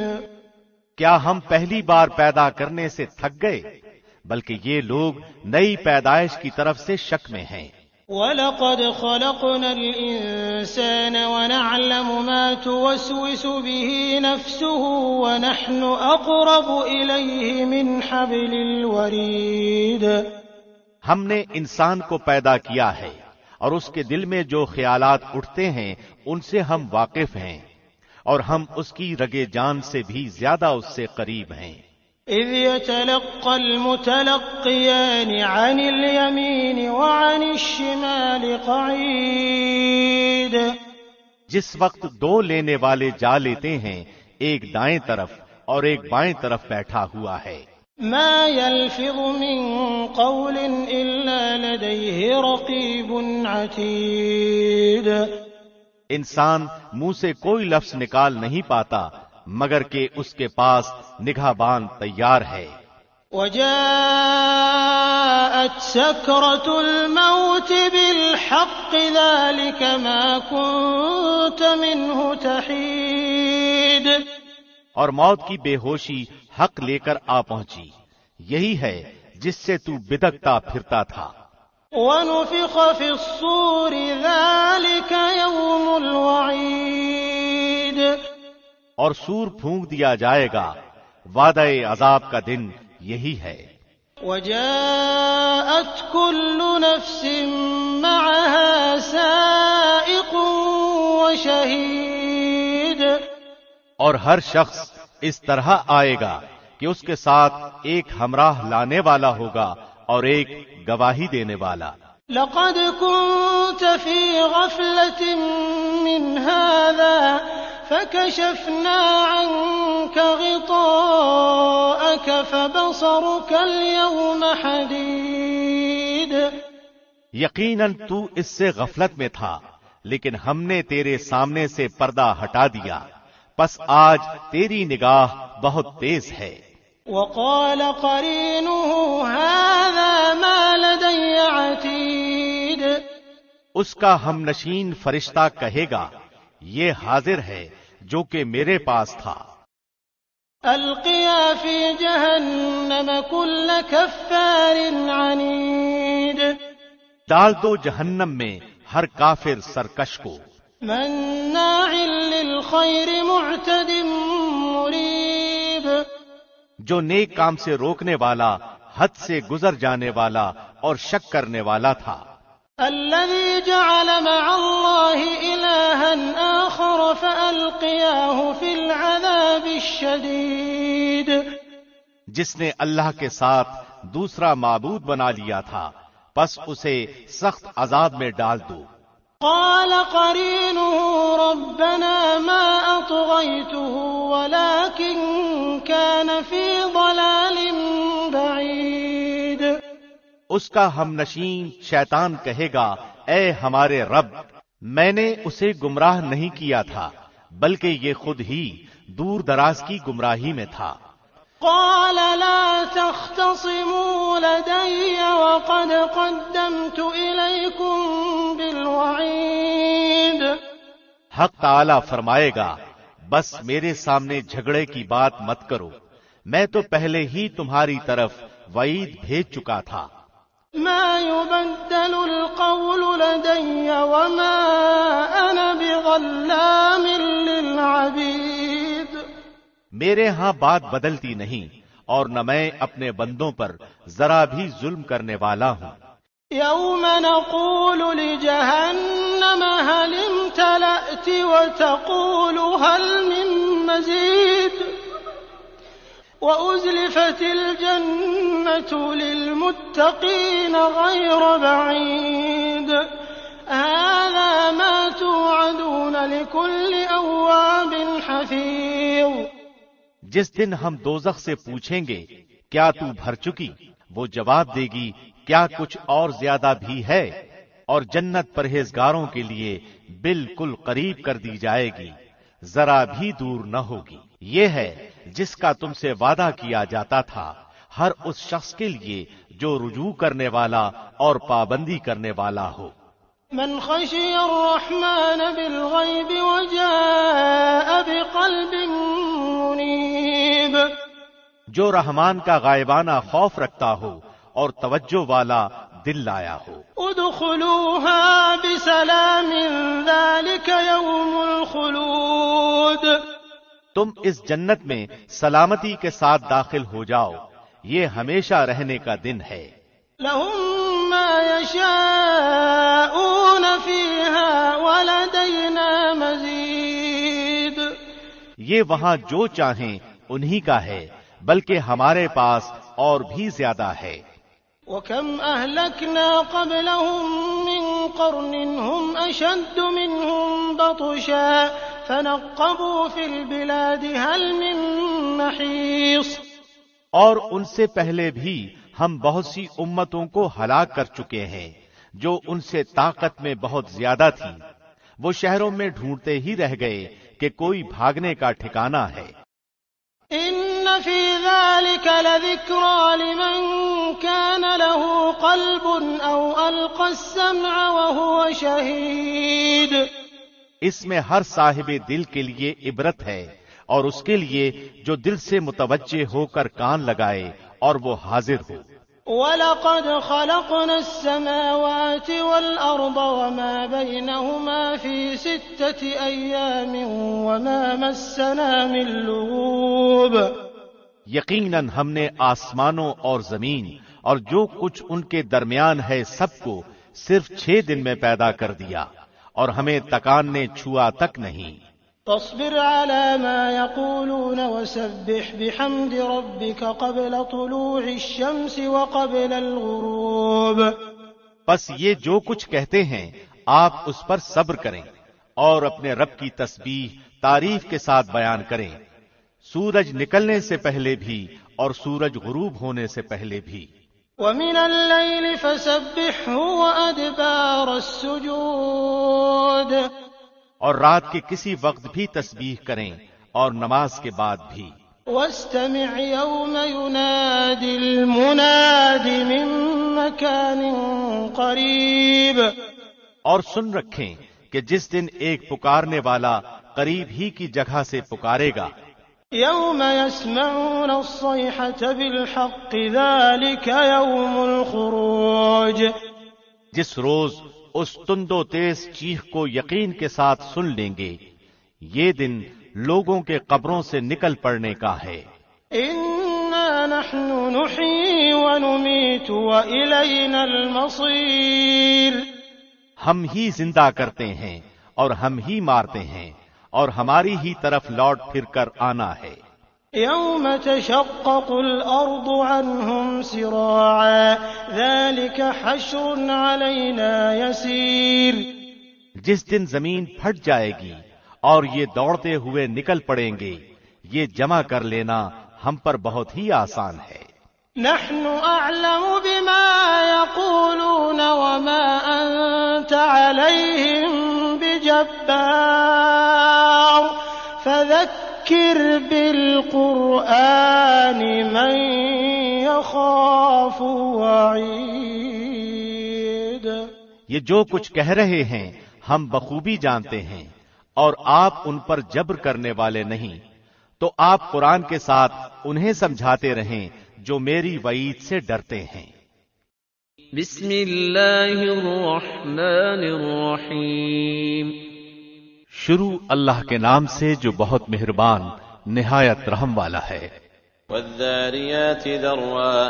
کیا ہم پہلی بار پیدا کرنے سے تھک گئے بلکہ یہ لوگ نئی پیدائش کی طرف سے شک میں ہیں. وَلَقَدْ خَلَقْنَا الْإِنسَانَ وَنَعْلَمُ مَا تُوَسْوِسُ بِهِ نَفْسُهُ وَنَحْنُ أَقْرَبُ إِلَيْهِ مِنْ حَبْلِ الْوَرِيدِ. ہم نے انسان کو پیدا کیا ہے اور اس کے دل میں جو خیالات اٹھتے ہیں ان سے ہم واقف ہیں اور ہم اس کی رگے جان سے بھی زیادہ اس سے قریب ہیں. إِذْ يَتَلَقَّى الْمُتَلَقِّيَانِ عَنِ الْيَمِينِ وَعَنِ الشِّمَالِ قَعِيدٌ. جس وقت دو لینے والے جا لیتے ہیں ایک دائیں طرف اور ایک بائیں طرف بیٹھا ہوا ہے. مَا يَلْفِظُ مِن قَوْلٍ إِلَّا لَدَيْهِ رَقِيبٌ عَتِيدٌ. انسان منہ سے کوئی لفظ نکال نہیں پاتا مگر کہ اس کے پاس نگہبان تیار ہے. وَجَاءَتْ سكرة الموت بالحق ذلك ما كنت منه تحيد. اور موت کی بے ہوشی حق لے کر آ پہنچی، یہی ہے جس سے تو بدکتا پھرتا تھا. ونفخ في الصور ذلك يوم الوعید. اور سور پھونک دیا جائے گا، وعدہ عذاب کا دن یہی ہے. وجاءت كل نفس معها سائق وشهيد. اور ہر شخص اس طرح آئے گا کہ اس کے ساتھ ایک ہمراہ لانے والا ہوگا اور ایک گواہی دینے والا. لقد كنت في غفلة من هذا فكشفنا عنك غطاءك فبصرك اليوم حديد. یقیناً تو اس سے غفلت میں تھا، لیکن ہم نے تیرے سامنے سے پردہ ہٹا دیا، پس آج تیری نگاہ بہت تیز ہے. وقال قرينه هذا ما لدي عتيد. اس کا ہم نشین فرشتہ کہے گا، یہ حاضر ہے جو کہ میرے پاس تھا. القيا في جهنم كل كفار عنيد. ڈال دو جہنم میں ہر کافر سرکش کو، مناع للخير معتد مريب. جو نیک کام سے روکنے والا، حد سے گزر جانے والا اور شک کرنے والا تھا. الذي جعل مع الله إلها آخر فألقياه في العذاب الشديد. جس نے اللہ کے ساتھ دوسرا معبود بنا لیا تھا، پس اسے سخت عذاب میں ڈال دو. قال قرينه ربنا ما أطغيته ولكن كان في ضلال بعيد. اس کا ہم نشین شیطان کہے گا، اے ہمارے رب، میں نے اسے گمراہ نہیں کیا تھا، بلکہ یہ خود ہی دور دراز کی گمراہی میں تھا. قال لا تختصموا لدي وقد قدمت إليكم بالوعيد. حق تعالی فرمائے گا، بس میرے سامنے جھگڑے کی بات مت کرو، میں تو پہلے ہی تمہاری طرف وعید بھیج چکا تھا. ما يبدل القول لدي وما أنا بظلام للعبيد. میرے ہاں بات بدلتی نہیں، اور نہ میں اپنے بندوں پر ذرا بھی ظلم کرنے والا ہوں. يوم نقول لجهنم هل امتلأت وتقول هل من مزيد وأزلفت الجنة للمتقين غير بعيد هذا ما توعدون لكل أواب حفيظ. جس دن ہم دوزخ سے پوچھیں گے کیا تو بھر چکی، وہ جواب دے گی کیا کچھ اور زیادہ بھی ہے، اور جنت پرہیزگاروں کے لیے بالکل قریب کر دی جائے گی، ذرا بھی دور نہ ہوگی. یہ ہے جس کا تم سے وعدہ کیا جاتا تھا، ہر اس شخص کے لیے جو رجوع کرنے والا اور پابندی کرنے والا ہو. من خشي الرحمن بالغيب وجاء بقلب منيب. جو رحمان کا غائبانہ خوف رکھتا ہو اور توجہ والا دل لایا ہو. ادخلوها بسلام ذلك يوم الخلود. تم اس جنت میں سلامتی کے ساتھ داخل ہو جاؤ، یہ ہمیشہ رہنے کا دن ہے. لهم ما يشاءون فيها ولدينا مزيد. یہ وہاں جو چاہیں انہی کا ہے، بلکہ ہمارے پاس اور بھی زیادہ ہے. وكم أهلكنا قبلهم من قرن هم أشد منهم بطشا فنقبوا في البلاد هل من محيص. اور ان سے پہلے بھی ہم بہت سی امتوں کو ہلاک کر چکے ہیں جو ان سے طاقت میں بہت زیادہ تھی، وہ شہروں میں ڈھونڈتے ہی رہ گئے کہ کوئی بھاگنے کا ٹھکانہ ہے. إن في ذلك لذكرى لمن كان له قلب أو ألقى السمع وهو شهيد. اس میں ہر صاحب دل کے لیے عبرت ہے، اور اس کے لیے جو دل سے متوجہ ہو کر کان لگائے اور وہ حاضر ہو. وَلَقَدْ خَلَقْنَا السَّمَاوَاتِ وَالْأَرْضَ وَمَا بَيْنَهُمَا فِي 6 أَيَّامٍ وَمَا مَسَّنَا مِن لُّغُوبٍ. یقیناً ہم نے آسمانوں اور زمین اور جو کچھ ان کے درمیان ہے سب کو صرف 6 دن میں پیدا کر دیا، اور ہمیں تکان نے چھوا تک نہیں. فاصبر على ما يقولون وسبح بحمد ربك قبل طلوع الشمس وقبل الغروب. بس یہ جو کچھ کہتے ہیں آپ اس پر صبر کریں اور اپنے رب کی تسبیح تعریف کے ساتھ بیان کریں، سورج نکلنے سے پہلے بھی اور سورج غروب ہونے سے پہلے بھی. ومن الليل فسبحه وأدبار السجود. اور رات کے کسی وقت بھی تسبیح کریں اور نماز کے بعد بھی. واستمع يوم ينادي المناد من مكان قريب. اور سن رکھیں کہ جس دن ایک پکارنے والا قریب ہی کی جگہ سے پکارے گا. يوم يسمعون الصيحة بالحق ذلك يوم الخروج. جس روز اس تند و تیز چیخ کو یقین کے ساتھ سن لیں گے، یہ دن لوگوں کے قبروں سے نکل پڑنے کا ہے. إنا نحن نحيي ونميت وإلينا المصير. ہم ہی زندہ کرتے ہیں اور ہم ہی مارتے ہیں اور ہماری ہی طرف لوٹ پھر کر آنا ہے. يوم تشقق الأرض عنهم سراعا ذلك حشر علينا يسير. جس دن زمین پھٹ جائے گی اور یہ دوڑتے ہوئے نکل پڑیں گے، یہ جمع کر لینا ہم پر بہت ہی آسان ہے. نحن أعلم بما يقولون وما أنت عليهم بجبار فذكر بالقرآن من يخاف وعيد. یہ جو کچھ کہہ رہے ہیں ہم بخوبی جانتے ہیں، اور آپ ان پر جبر کرنے والے نہیں، تو آپ قرآن کے ساتھ انہیں سمجھاتے رہیں جو میری وعید سے ڈرتے ہیں. بسم اللہ الرحمن الرحیم. شروع اللہ کے نام سے جو بہت مہربان نہایت رحم والا ہے. والذاریات ذروا.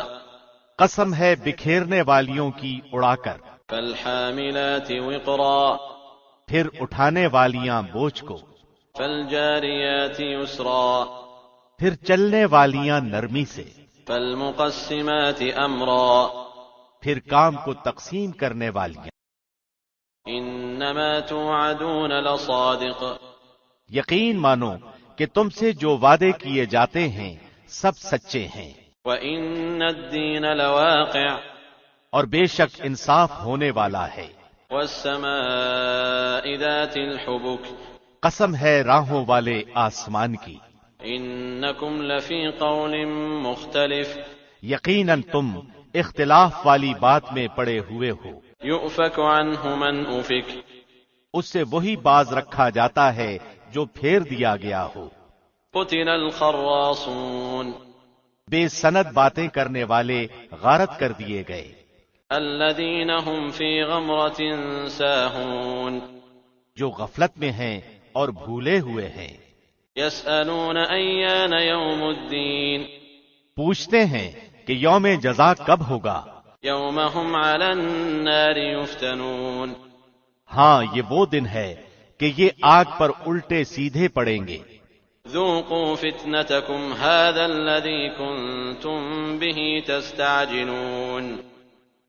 قسم ہے بکھیرنے والیوں کی اڑا کر. فالحاملات وقرا. پھر اٹھانے والیاں بوجھ کو. فالجاریات یسرا. پھر چلنے والیاں نرمی سے. فالمقسمات امرا. پھر کام کو تقسیم کرنے والیاں. انما توعدون لصادق. یقین مانو کہ تم سے جو وعدے کیے جاتے ہیں سب سچے ہیں. وان الدین لواقع. اور بے شک انصاف ہونے والا ہے. والسماء ذات الحبك. قسم ہے راہوں والے آسمان کی. انکم لفی قول مختلف. یقیناً تم اختلاف والی بات میں پڑے ہوئے ہو. یؤفک عنہ من افک. اس سے وہی باز رکھا جاتا ہے جو پھیر دیا گیا ہو. قتل الخراصون. بے سند باتیں کرنے والے غارت کر دیے گئے. الذین هم فی غمرۃ ساہون. جو غفلت میں ہیں اور بھولے ہوئے ہیں. یسألون ایان یوم الدین. پوچھتے ہیں کہ یوم جزا کب ہوگا. یوم هم علی النار یفتنون. ہاں یہ وہ دن ہے کہ یہ آگ پر الٹے سیدھے پڑیں گے. ذوقوا فتنتکم هذا الذی کنتم به تستعجلون.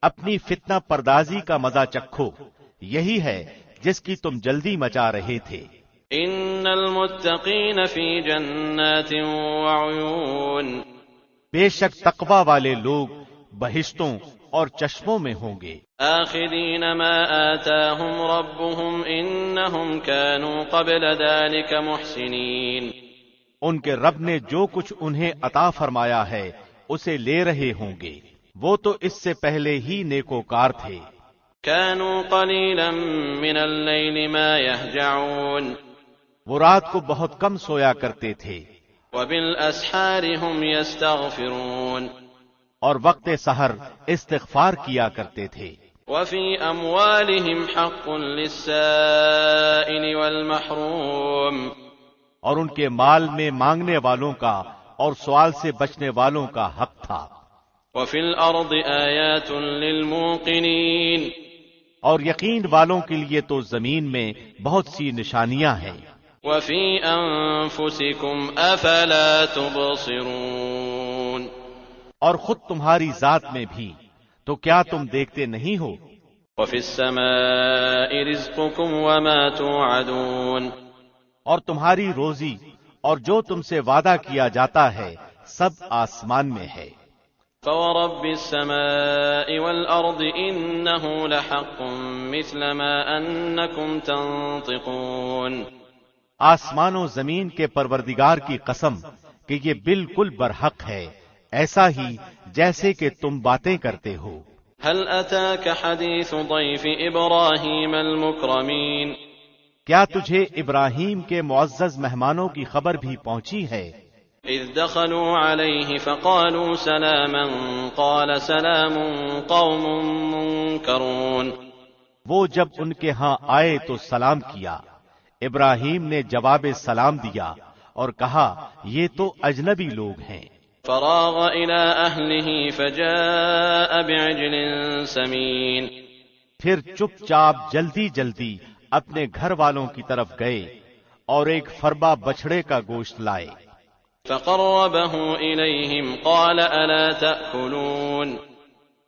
اپنی فتنہ پردازی کا مزہ چکھو، یہی ہے جس کی تم جلدی مچا رہے تھے. ان المتقین فی جنات وعیون. بے شک تقوی والے لوگ بہشتوں اور چشموں میں ہوں گے. آخذین ما آتاہم ربهم انہم كانوا قبل ذلك محسنین. ان کے رب نے جو کچھ انہیں عطا فرمایا ہے اسے لے رہے ہوں گے، وہ تو اس سے پہلے ہی نیکوکار تھے. كانوا قليلا من الليل ما يهجعون وہ رات کو بہت کم سویا کرتے تھے. وبالأسحار هم يستغفرون اور وقت سحر استغفار کیا کرتے تھے. وفي أموالهم حق للسائل والمحروم اور ان کے مال میں مانگنے والوں کا اور سوال سے بچنے والوں کا حق تھا. وفي الأرض آيات للموقنين اور یقین والوں کے لیے تو زمین میں بہت سی نشانیاں ہیں. وفي أنفسكم أفلا تبصرون اور خود تمہاری ذات میں بھی تو کیا تم دیکھتے نہیں ہو. وفي السماء رزقكم وما توعدون اور تمہاری روزی اور جو تم سے وعدہ کیا جاتا ہے سب آسمان میں ہے. فورب السماء والأرض إنه لحق مثل ما أنكم تنطقون آسمان و زمین کے پروردگار کی قسم کہ یہ بالکل برحق ہے، ایسا ہی جیسے کہ تم باتیں کرتے ہو. هل أتاك حديث ضيف إبراهيم المكرمين کیا تجھے ابراہیم کے معزز مہمانوں کی خبر بھی پہنچی ہے؟ إذ دخلوا عليه فقالوا سلاما قال سلام قوم منكرون وہ جب ان کے ہاں آئے تو سلام کیا. ابراہیم نے جواب سلام دیا اور کہا یہ تو اجنبی لوگ ہیں. فراغ إلى أهله فجاء بعجل سمين پھر چپ چاپ جلدی جلدی اپنے گھر والوں کی طرف گئے اور ایک فربا بچڑے کا گوشت لائے. فقربه إليهم قال ألا تأكلون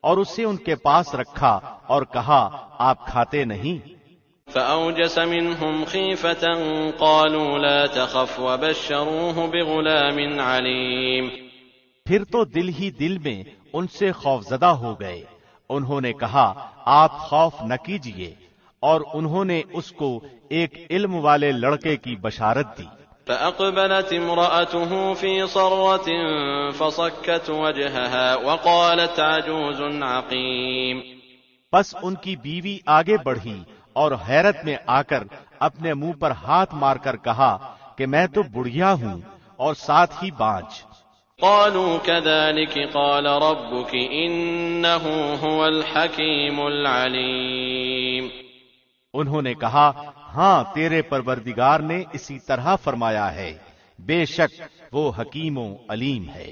اور اسے ان کے پاس رکھا اور کہا آپ کھاتے نہیں. فأوجس منهم خيفة قالوا لا تخف وبشروه بغلام عليم پھر تو دل ہی دل میں ان سے خوفزدہ ہو گئے. انہوں نے کہا آپ خوف نہ کیجیے، اور انہوں نے اس کو ایک علم والے لڑکے کی بشارت دی. فأقبلت امرأته في صرة فصكت وجهها وقالت عجوز عقيم پس ان کی بیوی آگے بڑھی اور حیرت میں آ کر اپنے منہ پر ہاتھ مار کر کہا کہ میں تو بڑھیا ہوں اور ساتھ ہی بانجھ. قالوا كذلك قال ربك إنه هو الحكيم العليم انہوں نے کہا ہاں تیرے پروردگار نے اسی طرح فرمایا ہے، بے شک وہ حکیم و علیم ہے.